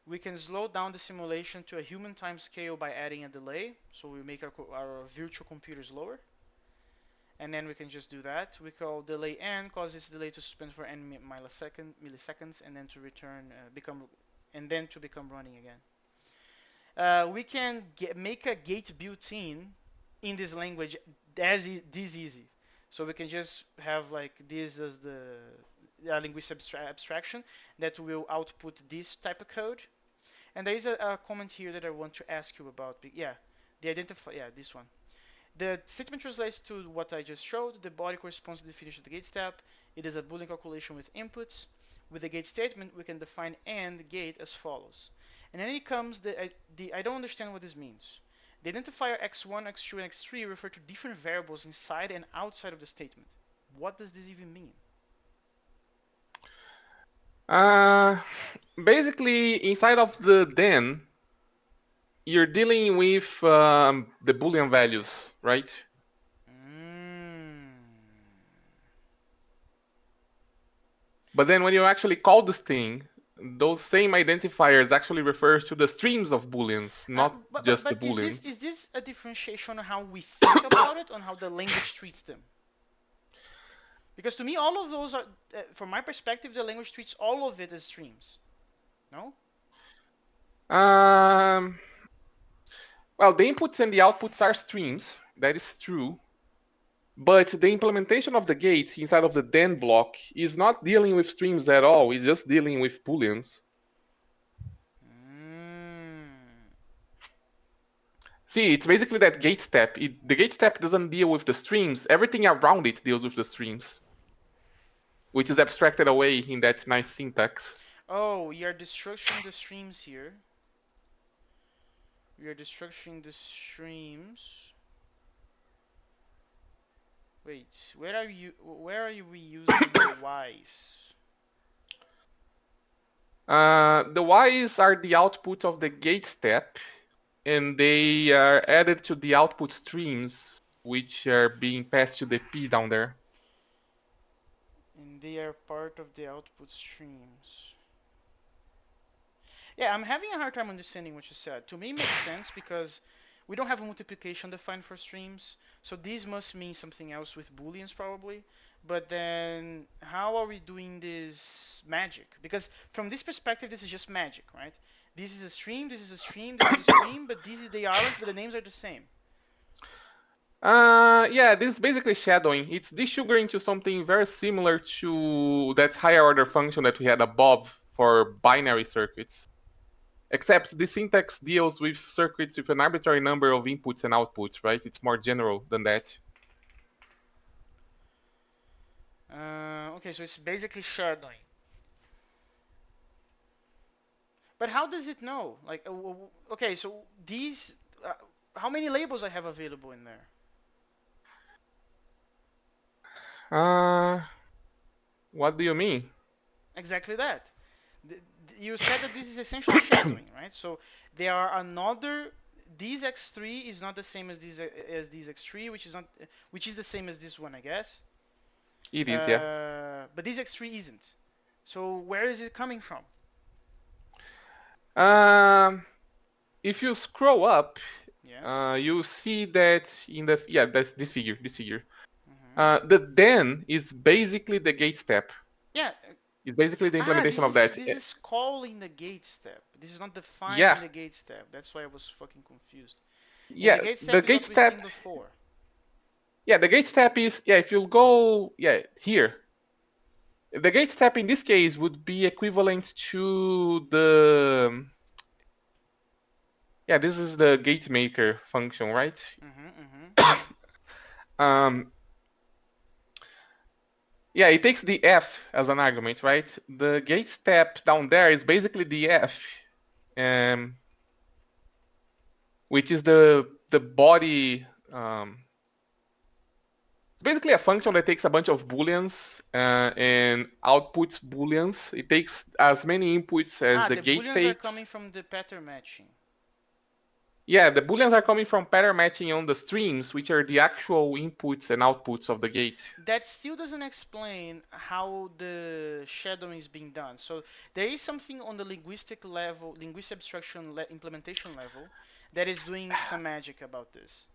We can slow down the simulation to a human time scale by adding a delay, so we make our virtual computer slower. And then we can just do that. We call delay n, cause this delay to suspend for n milliseconds, and then to return and then to become running again. We can make a gate built-in in this language this easy. So we can just have like this as the linguistic abstraction that will output this type of code. And there is a comment here that I want to ask you about. Yeah, the identify. Yeah, this one. The statement translates to what I just showed. The body corresponds to the definition of the gate step. It is a Boolean calculation with inputs. With the gate statement, we can define AND gate as follows. And then it comes I don't understand what this means. The identifier x1, x2, and x3 refer to different variables inside and outside of the statement. What does this even mean?
Uh, Basically, inside of the then, you're dealing with the Boolean values, right?
Mm.
But then when you actually call this thing, those same identifiers actually refers to the streams of booleans, not just the
But
booleans.
is this a differentiation on how we think about it, on how the language treats them? Because to me, all of those are, from my perspective, the language treats all of it as streams. No?
Um, well, the inputs and the outputs are streams. That is true. But the implementation of the gate inside of the then block is not dealing with streams at all. It's just dealing with booleans.
Mm.
See, it's basically that gate step. The gate step doesn't deal with the streams. Everything around it deals with the streams, which is abstracted away in that nice syntax.
Oh, we are destructuring the streams here. We are destructuring the streams. Wait, where are you? Where are we using the y's?
The y's are the output of the gate step, and they are added to the output streams, which are being passed to the p down there.
And they are part of the output streams. Yeah, I'm having a hard time understanding what you said. To me, it makes sense because we don't have a multiplication defined for streams, so these must mean something else with booleans probably. But then, how are we doing this magic? Because from this perspective, this is just magic, right? This is a stream, this is a stream, this is a stream, but they aren't, but the names are the same.
Yeah, this is basically shadowing. It's desugaring to something very similar to that higher order function that we had above for binary circuits. Except the syntax deals with circuits with an arbitrary number of inputs and outputs, right? It's more general than that.
Okay, so it's basically shadowing. But how does it know? Like, okay, so these, uh, how many labels I have available in there?
Uh, what do you mean?
Exactly that. You said that this is essentially shadowing, right? So there are another. This x3 is not the same as this x3, which is not, which is the same as this one, I guess.
It is, yeah.
But this x3 isn't. So where is it coming from?
Um, if you scroll up,
Yes.
you see that in the yeah, that's this figure, this figure.
Hmm.
The then is basically the gate step.
Yeah.
It's basically the implementation of that.
This is calling the gate step. This is not defining
Yeah,
the gate step. That's why I was fucking confused. And the
yeah.
gate
The
step is
gate
what we've seen
step.
before.
Yeah, the gate step is yeah. If you go yeah here, the gate step in this case would be equivalent to the yeah. This is the gate maker function, right?
Hmm. Hmm.
um, yeah, it takes the f as an argument, right? The gate step down there is basically the f, um, which is the body. It's basically a function that takes a bunch of booleans and outputs booleans. It takes as many inputs as
Ah,
the
the
gate
booleans are
takes.
coming from the pattern matching.
Yeah, the booleans are coming from pattern matching on the streams, which are the actual inputs and outputs of the gate.
That still doesn't explain how the shadowing is being done. So there is something on the linguistic level, linguistic abstraction implementation level, that is doing some magic about this.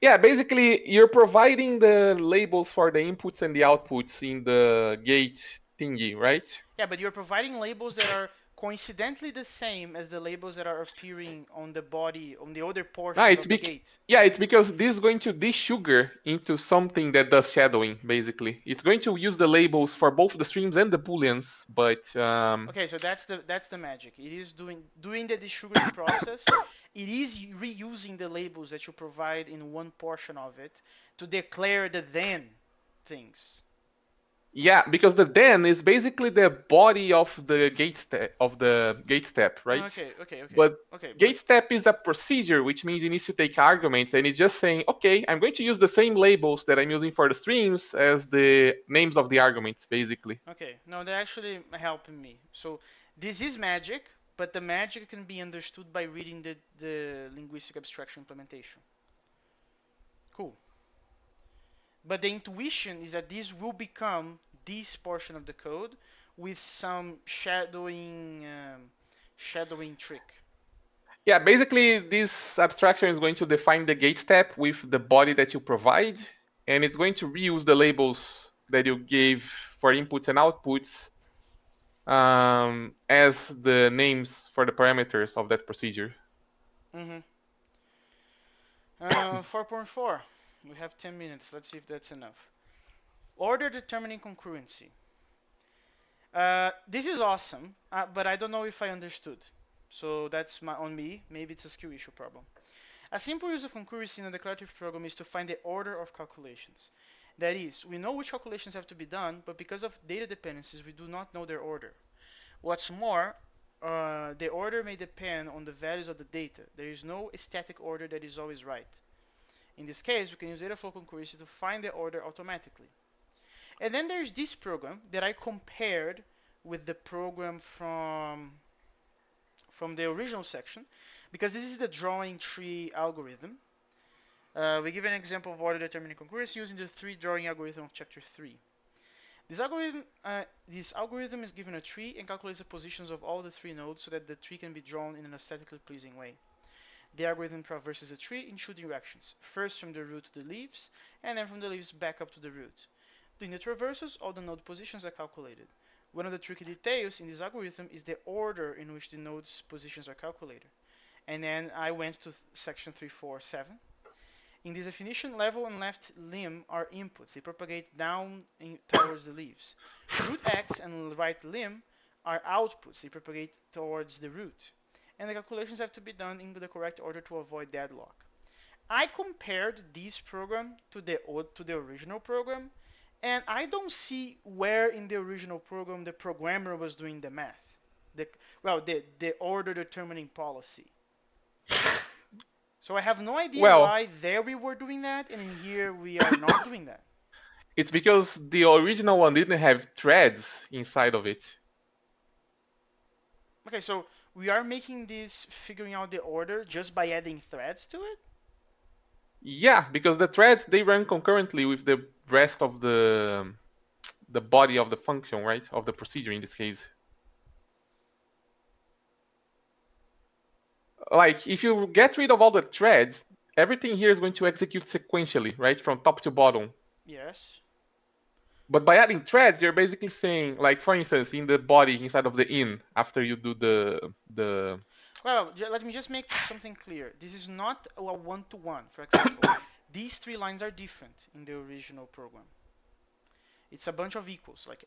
Yeah, basically you're providing the labels for the inputs and the outputs in the gate thingy, right?
Yeah, but you're providing labels that are coincidentally the same as the labels that are appearing on the body, on the other
No,
portions of the gate.
yeah, it's because this is going to desugar into something that does shadowing, basically. It's going to use the labels for both the streams and the booleans, but
Okay, so that's the magic. It is doing the desugaring process. It is reusing the labels that you provide in one portion of it to declare the then things.
yeah, because the then is basically the body of the gate step, right?
Okay, okay, okay,
But
okay. But
gate step is a procedure, which means it needs to take arguments, and it's just saying, okay, I'm going to use the same labels that I'm using for the streams as the names of the arguments, basically.
okay, no, they're actually helping me. So this is magic, but the magic can be understood by reading the linguistic abstraction implementation. Cool. But the intuition is that this will become this portion of the code with some shadowing trick.
Yeah, basically, this abstraction is going to define the gate step with the body that you provide, and it's going to reuse the labels that you gave for inputs and outputs as the names for the parameters of that procedure.
Mm-hmm. 4.4. We have 10 minutes. Let's see if that's enough. Order determining concurrency. This is awesome, but I don't know if I understood. So that's on me. Maybe it's a skill issue problem. A simple use of concurrency in a declarative program is to find the order of calculations. That is, we know which calculations have to be done, but because of data dependencies, we do not know their order. What's more, the order may depend on the values of the data. There is no static order that is always right. In this case, we can use data flow concurrency to find the order automatically. And then there's this program that I compared with the program from the original section, because this is the drawing tree algorithm. We give an example of order determining concurrency using the tree drawing algorithm of chapter 3. This algorithm is given a tree and calculates the positions of all the three nodes so that the tree can be drawn in an aesthetically pleasing way. The algorithm traverses the tree in two directions, first from the root to the leaves, and then from the leaves back up to the root. During the traversals, all the node positions are calculated. One of the tricky details in this algorithm is the order in which the nodes' positions are calculated. And then I went to section 347. In this definition, level and left limb are inputs. They propagate down towards the leaves. Root X and right limb are outputs. They propagate towards the root. And the calculations have to be done in the correct order to avoid deadlock. I compared this program to the original program, and I don't see where in the original program the programmer was doing the math. The, the order determining policy. So I have no idea
Well,
why there we were doing that, and in here we are not doing that.
it's because the original one didn't have threads inside of it.
Okay, so we are making this figuring out the order just by adding threads to it?
Yeah, because the threads they run concurrently with the rest of the body of the function, right? Of the procedure in this case. Like if you get rid of all the threads, everything here is going to execute sequentially, right? From top to bottom.
Yes.
But by adding threads, you're basically saying, like for instance, in the body inside of the in, after you do the
Well, let me just make something clear. This is not a one-to-one. For example, these three lines are different in the original program. It's a bunch of equals. Like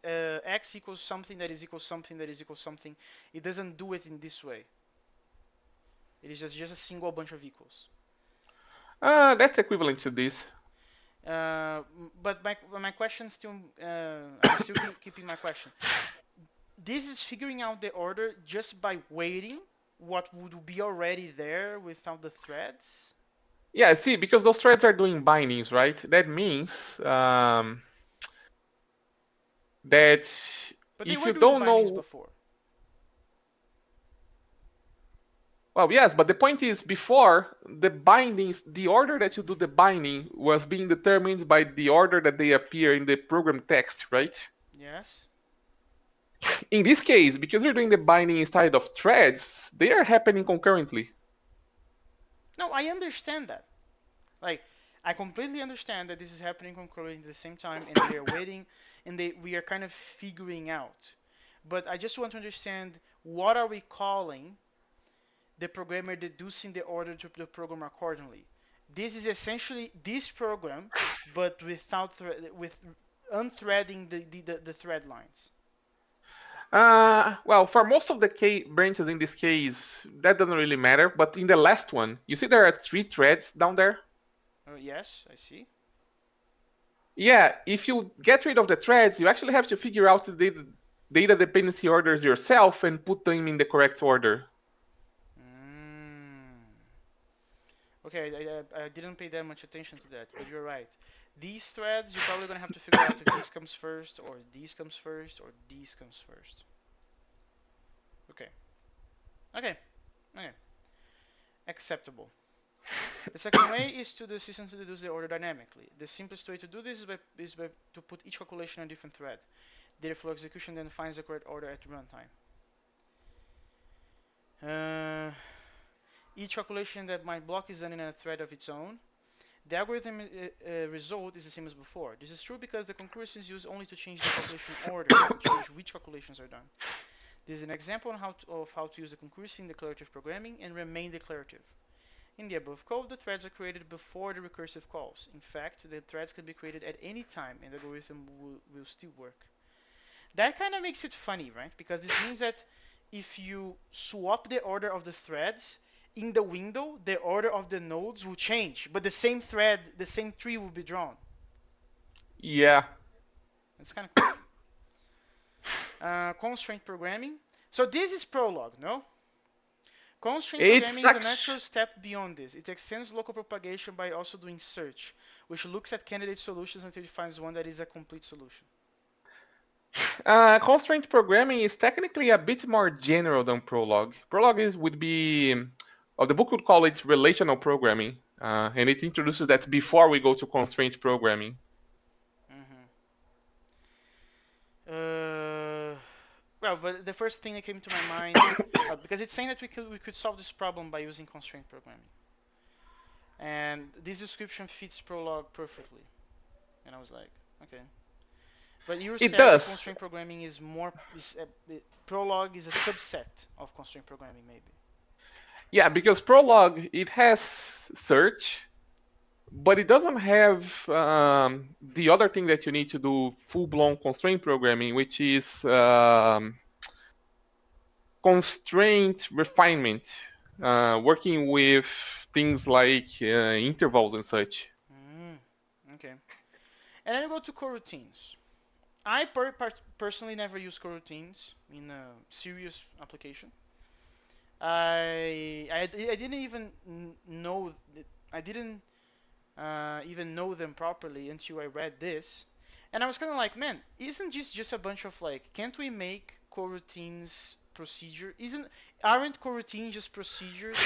x equals something that is equals something that is equals something. It doesn't do it in this way. It is just a single bunch of equals.
that's equivalent to this.
But my question still, I'm still keeping my question. This is figuring out the order just by waiting what would be already there without the threads.
Yeah, see, because those threads are doing bindings, right? That means that
But they
if
were
you
doing
don't
bindings
know,
before.
well, yes, but the point is before the bindings, the order that you do the binding was being determined by the order that they appear in the program text, right?
Yes.
In this case, because you're doing the binding inside of threads, they are happening concurrently.
No, I understand that. Like, I completely understand that this is happening concurrently at the same time, and they are waiting, and we are kind of figuring out. But I just want to understand what are we calling the programmer deducing the order to the program accordingly. This is essentially this program, but without with unthreading the thread lines.
Well, for most of the branches in this case, that doesn't really matter. But in the last one, you see there are three threads down there?
Yes, I see.
Yeah, if you get rid of the threads, you actually have to figure out the data dependency orders yourself and put them in the correct order.
Mm. Okay, I didn't pay that much attention to that, but you're right. These threads, you're probably gonna have to figure out if this comes first, or these comes first, or these comes first. Okay, okay, okay. Acceptable. The second way is to the system to deduce the order dynamically. The simplest way to do this is by to put each calculation on a different thread. Data flow execution then finds the correct order at runtime. Uh, each calculation that might block is done in a thread of its own. The algorithm result is the same as before. This is true because the concurrency is used only to change the calculation order, not to change which calculations are done. This is an example on of how to use the concurrency in declarative programming and remain declarative. In the above code, the threads are created before the recursive calls. In fact, the threads can be created at any time and the algorithm will still work. That kind of makes it funny, right? Because this means that if you swap the order of the threads in the window, the order of the nodes will change, but the same thread, the same tree will be drawn.
Yeah.
It's kind of cool. Constraint programming. So this is Prolog, no? Constraint
It's
programming is a
actually
natural step beyond this. It extends local propagation by also doing search, which looks at candidate solutions until it finds one that is a complete solution.
constraint programming is technically a bit more general than Prolog. Prolog would be, or the book would call it relational programming, and it introduces that before we go to constraint programming.
Mm-hmm. Uh, well, but the first thing that came to my mind, because it's saying that we could solve this problem by using constraint programming, and this description fits Prolog perfectly. And I was like, okay. But you
It
said that
does.
constraint programming is more Prolog is a subset of constraint programming, maybe.
Yeah, because Prolog it has search, but it doesn't have the other thing that you need to do full-blown constraint programming, which is constraint refinement, working with things like intervals and such.
Mm, okay. And then we go to coroutines. I personally never use coroutines in a serious application. I didn't even know that I didn't even know them properly until I read this, and I was kind of like, man, isn't this just a bunch of like, can't we make coroutines procedure? Isn't aren't coroutines just procedures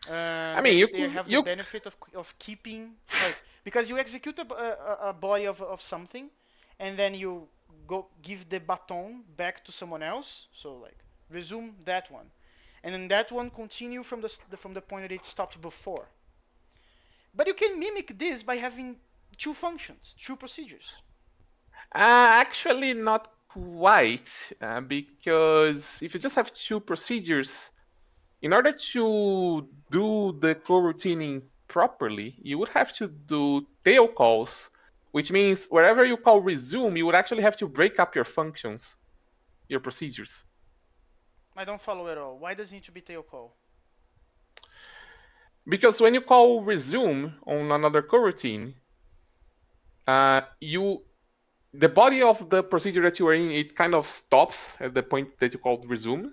I mean,
that they have the benefit of keeping like because you execute a body of something, and then you go give the baton back to someone else. So like resume that one, and then that one continue from the point that it stopped before. But you can mimic this by having two functions, two procedures.
actually not quite, because if you just have two procedures, in order to do the coroutining properly, you would have to do tail calls, which means wherever you call resume, you would actually have to break up your functions, your procedures.
I don't follow at all. Why does it need to be tail call?
Because when you call resume on another coroutine, you the body of the procedure that you are in, it kind of stops at the point that you called resume.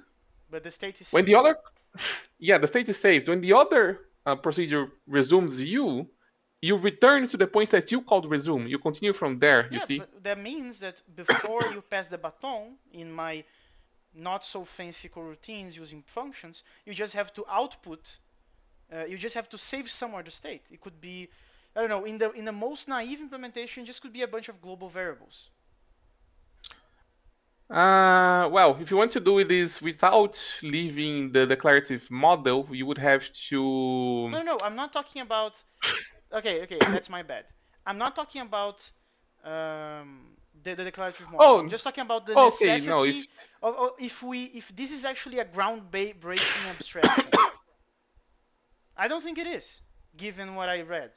But the state is
When the
saved.
other, yeah, the state is saved. When the other procedure resumes you, you return to the point that you called resume. You continue from there. You
Yeah,
see?
but that means that before you pass the baton in my not so fancy coroutines using functions, you just have to output. You just have to save somewhere the state. It could be, I don't know, in the most naive implementation, just could be a bunch of global variables.
Well, if you want to do this without leaving the declarative model, you would have to.
No, no, no. I'm not talking about. Okay, okay, that's my bad. I'm not talking about the declarative model. I'm
Oh,
just talking about the
okay. No, if
necessity of if this is actually a ground-breaking abstraction. I don't think it is, given what I read.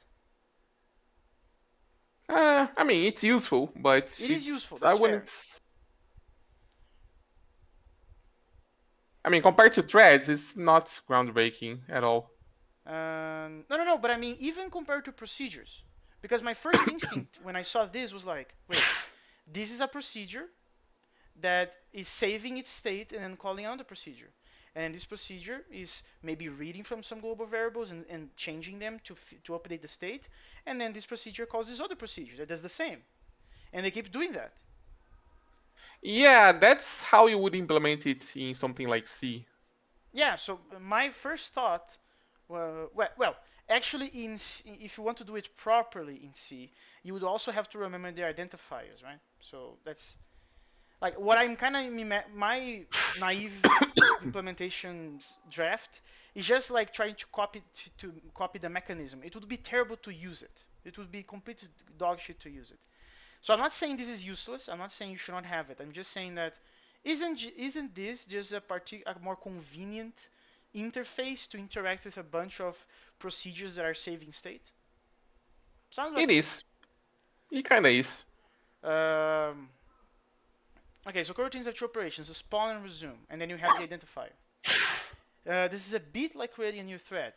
I mean it's useful, but
It is
it's
useful.
I
That's
wouldn't.
fair.
I mean, compared to threads, it's not groundbreaking at all.
No, no, no. But I mean, even compared to procedures, because my first instinct when I saw this was like, wait, this is a procedure that is saving its state and then calling out the procedure. And this procedure is maybe reading from some global variables and changing them to update the state. And then this procedure calls this other procedure that does the same. And they keep doing that.
Yeah, that's how you would implement it in something like C.
Yeah, so my first thought, well, actually, if you want to do it properly in C, you would also have to remember the identifiers, right? So that's Like what I'm kind of my naive implementation draft is just like trying to to copy the mechanism. It would be terrible to use it. It would be complete dog shit to use it. So I'm not saying this is useless. I'm not saying you should not have it. I'm just saying that isn't this just a more convenient interface to interact with a bunch of procedures that are saving state? Sounds like
It
it to me.
is. It kind of is.
Um, okay, so coroutines have two operations: so spawn and resume, and then you have the identifier. This is a bit like creating a new thread.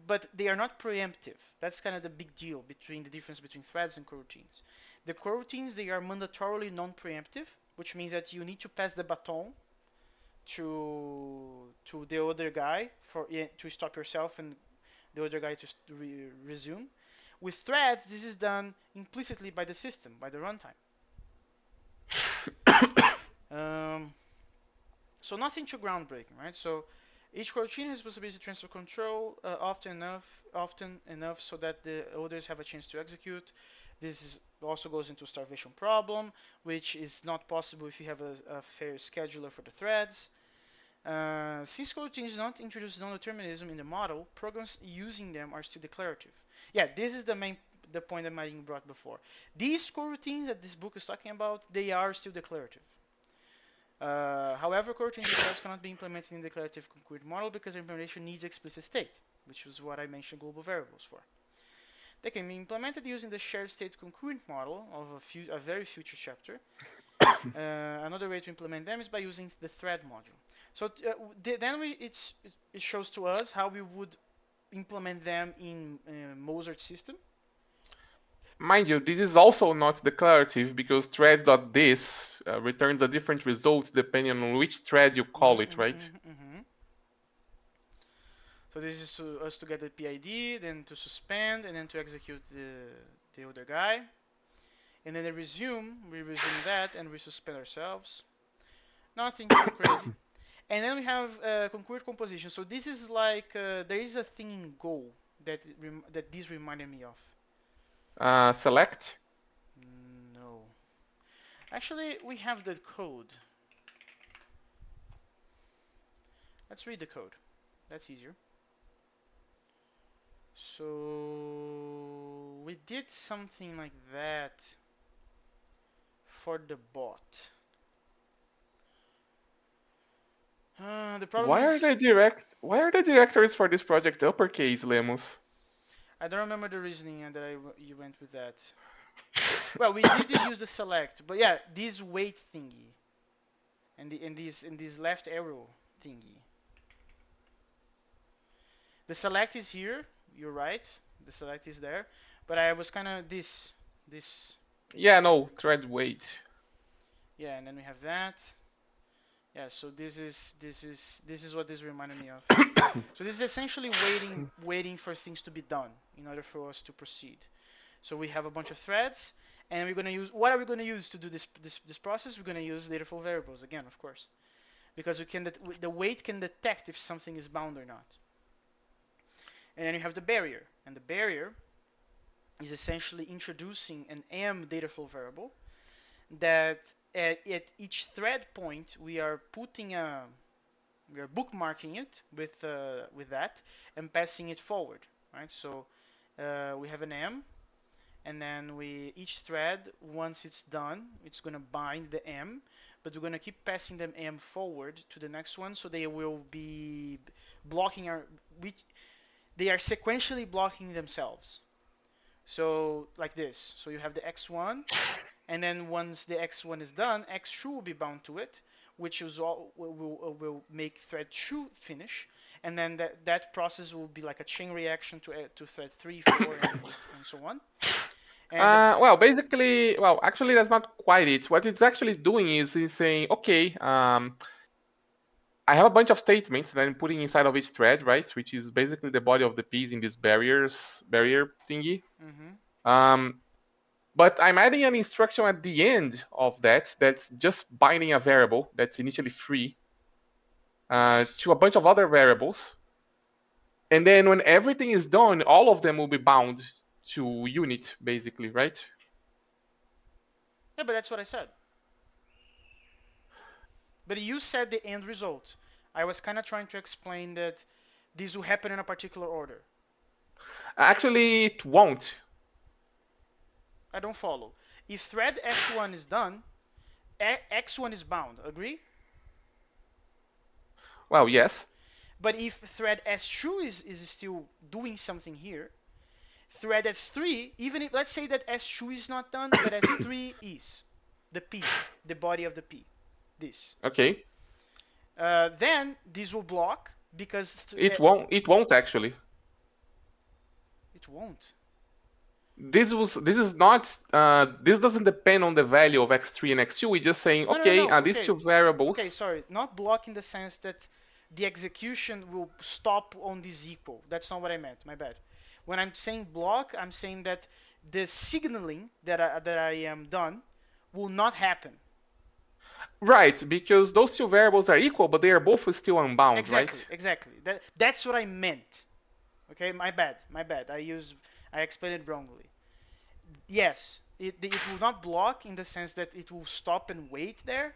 But they are not preemptive. That's kind of the big deal between the difference between threads and coroutines. The coroutines, they are mandatorily non-preemptive, which means that you need to pass the baton to the other guy to stop yourself and the other guy to resume. With threads, this is done implicitly by the system, by the runtime. Um, so nothing too groundbreaking, right? So each coroutine has the possibility to transfer control often enough so that the others have a chance to execute. Also goes into starvation problem, which is not possible if you have a fair scheduler for the threads. Since coroutines do not introduce non-determinism in the model, programs using them are still declarative. Yeah, this is the point that Marine brought before. These coroutines that this book is talking about, they are still declarative. However, coroutines themselves cannot be implemented in the declarative concrete model because their implementation needs explicit state, which is what I mentioned global variables for. They can be implemented using the shared state concurrent model of a very future chapter. Another way to implement them is by using the thread module. So then it shows to us how we would implement them in Mozart system.
Mind you, this is also not declarative because thread.this returns a different result depending on which thread you call it, right?
So this is us to get the PID, then to suspend, and then to execute the other guy. And then we resume that, and we suspend ourselves. Nothing too crazy. And then we have concurrent composition. So this is like there is a thing in Go that this reminded me of.
Select.
No, actually we have the code. Let's read the code. That's easier. So we did something like that for the bot. The problem
Why are
is
why are the directories for this project uppercase, Lemus?
I don't remember the reasoning and that you went with that. Well, we did use the select, but yeah, this wait thingy and this left arrow thingy. The select is here. You're right. The select is there, but I was kind of this.
Yeah, no, thread wait.
Yeah, and then we have that. Yeah, so this is what this reminded me of. So this is essentially waiting for things to be done in order for us to proceed. So we have a bunch of threads, and we're gonna use what are we gonna use to do this process? We're gonna use dataflow variables again, of course, because the wait can detect if something is bound or not. And then you have the barrier, and the barrier is essentially introducing an m dataflow variable that at each thread point we are bookmarking it with that and passing it forward, right? So we have an m, and then each thread once it's done, it's gonna bind the m, but we're gonna keep passing them m forward to the next one, so they will be blocking they are sequentially blocking themselves. So like this. So you have the x1, and then once the x1 is done, x2 will be bound to it, which is will make thread 2 finish, and then that process will be like a chain reaction to thread 3, 4, and so on. And
Well, basically, well, actually, that's not quite it. What it's actually doing is it's saying, okay, I have a bunch of statements that I'm putting inside of each thread, right? Which is basically the body of the piece in this barrier thingy.
mm-hmm.
Um, but I'm adding an instruction at the end of that's just binding a variable that's initially free
Yes.
to a bunch of other variables. And then when everything is done, all of them will be bound to unit, basically, right?
Yeah, but that's what I said. But you said the end result. I was kind of trying to explain that this will happen in a particular order.
Actually, it won't.
I don't follow. If thread S1 is done, X1 is bound. Agree?
Well, yes.
But if thread S2 is still doing something here, thread S3, even if let's say that S2 is not done, but S3 is the P, the body of the P, this.
Okay.
Then this will block because
It won't. It won't actually.
it won't.
This is not this doesn't depend on the value of x3 and x2. We're just saying,
No, no, no,
okay,
no.
these
Okay,
two variables.
okay. Sorry, not block in the sense that the execution will stop on this equal. That's not what I meant. My bad. When I'm saying block, I'm saying that the signaling that I am done will not happen.
Right, because those two variables are equal, but they are both still unbound, right?
Exactly, exactly. That's what I meant. Okay, my bad, my bad. I explained it wrongly. Yes, it will not block in the sense that it will stop and wait there,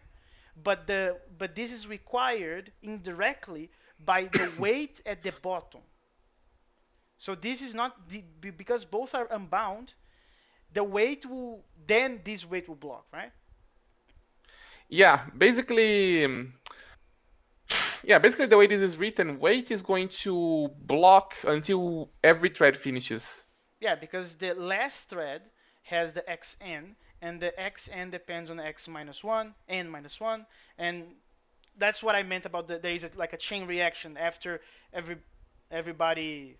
but this is required indirectly by the wait at the bottom. So this is not because both are unbound. The wait will then this wait will block, right?
Yeah, basically, yeah, basically the way this is written, wait is going to block until every thread finishes.
Yeah, because the last thread has the xn, and the xn depends on x minus one, n minus one, and that's what I meant about there is like a chain reaction after every everybody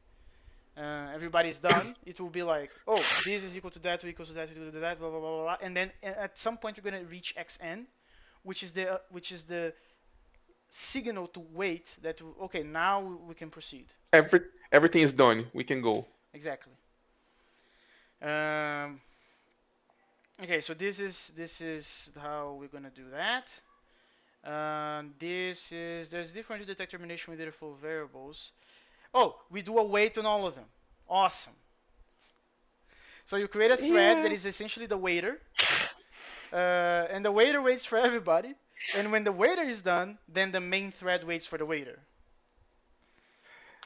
everybody's done. It will be like, oh, this is equal to that, equals to that, equal to that, blah blah blah blah, and then at some point you're gonna reach xn, which is the signal to wait that okay now we can proceed.
Every everything is done. We can go.
Exactly. Um, okay, so this is how we're gonna do that. This is there's different to detect termination with data flow variables. Oh, we do a wait on all of them. Awesome. So you create a thread that
Yeah.
is essentially the waiter, and the waiter waits for everybody. And when the waiter is done, then the main thread waits for the waiter.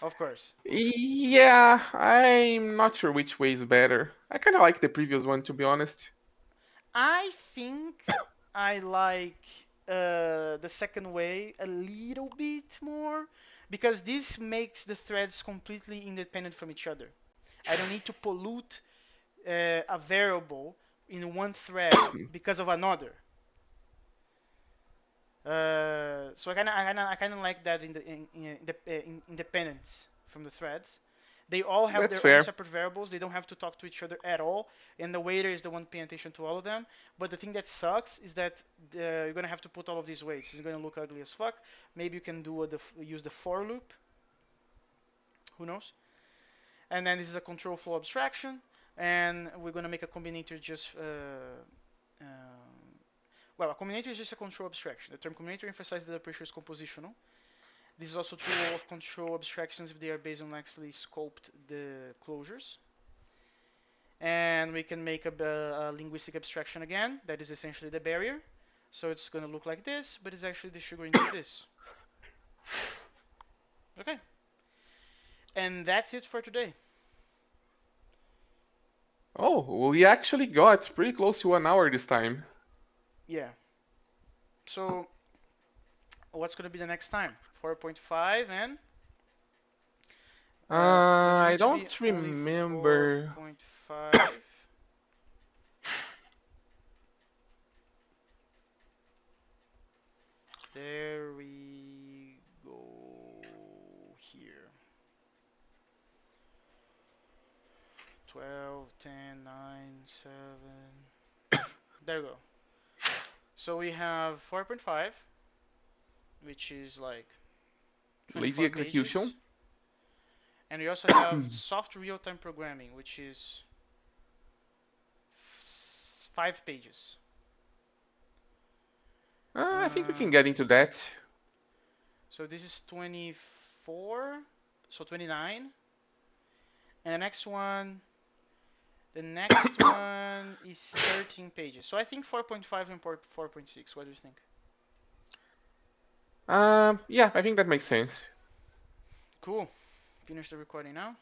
Of course.
Yeah, I'm not sure which way is better. I kind of like the previous one, to be honest.
I think I like the second way a little bit more because this makes the threads completely independent from each other. I don't need to pollute a variable in one thread because of another. So I kind of like that in independence from the threads. They all have
That's
their own
fair.
separate variables. They don't have to talk to each other at all, and the waiter is the one paying attention to all of them. But the thing that sucks is that you're gonna have to put all of these weights. It's gonna look ugly as fuck. Maybe you can use the for loop. Who knows? And then this is a control flow abstraction, and we're gonna make a combinator just well, a combinator is just a control abstraction. The term combinator emphasizes that the pressure is compositional. This is also true of control abstractions if they are based on actually scoped the closures. And we can make a linguistic abstraction again, that is essentially the barrier. So it's going to look like this, but it's actually the sugar into this. Okay, and that's it for today.
Oh, we actually got pretty close to 1 hour this time.
Yeah, so what's going to be the next time? 4.5 and does it
I
need to be
don't
only
remember.
4.5? There we go here. 12, 10, 9, 7. There we go. So we have 4.5, which is like
Lazy
24
execution.
pages. And we also have soft real-time programming, which is 5 pages.
I think we can
Uh,
get into that.
so this is 24, so 29. And the next one is 13 pages. So I think 4.5 and 4.6. What do you think?
Yeah, I think that makes sense.
Cool. Finish the recording now.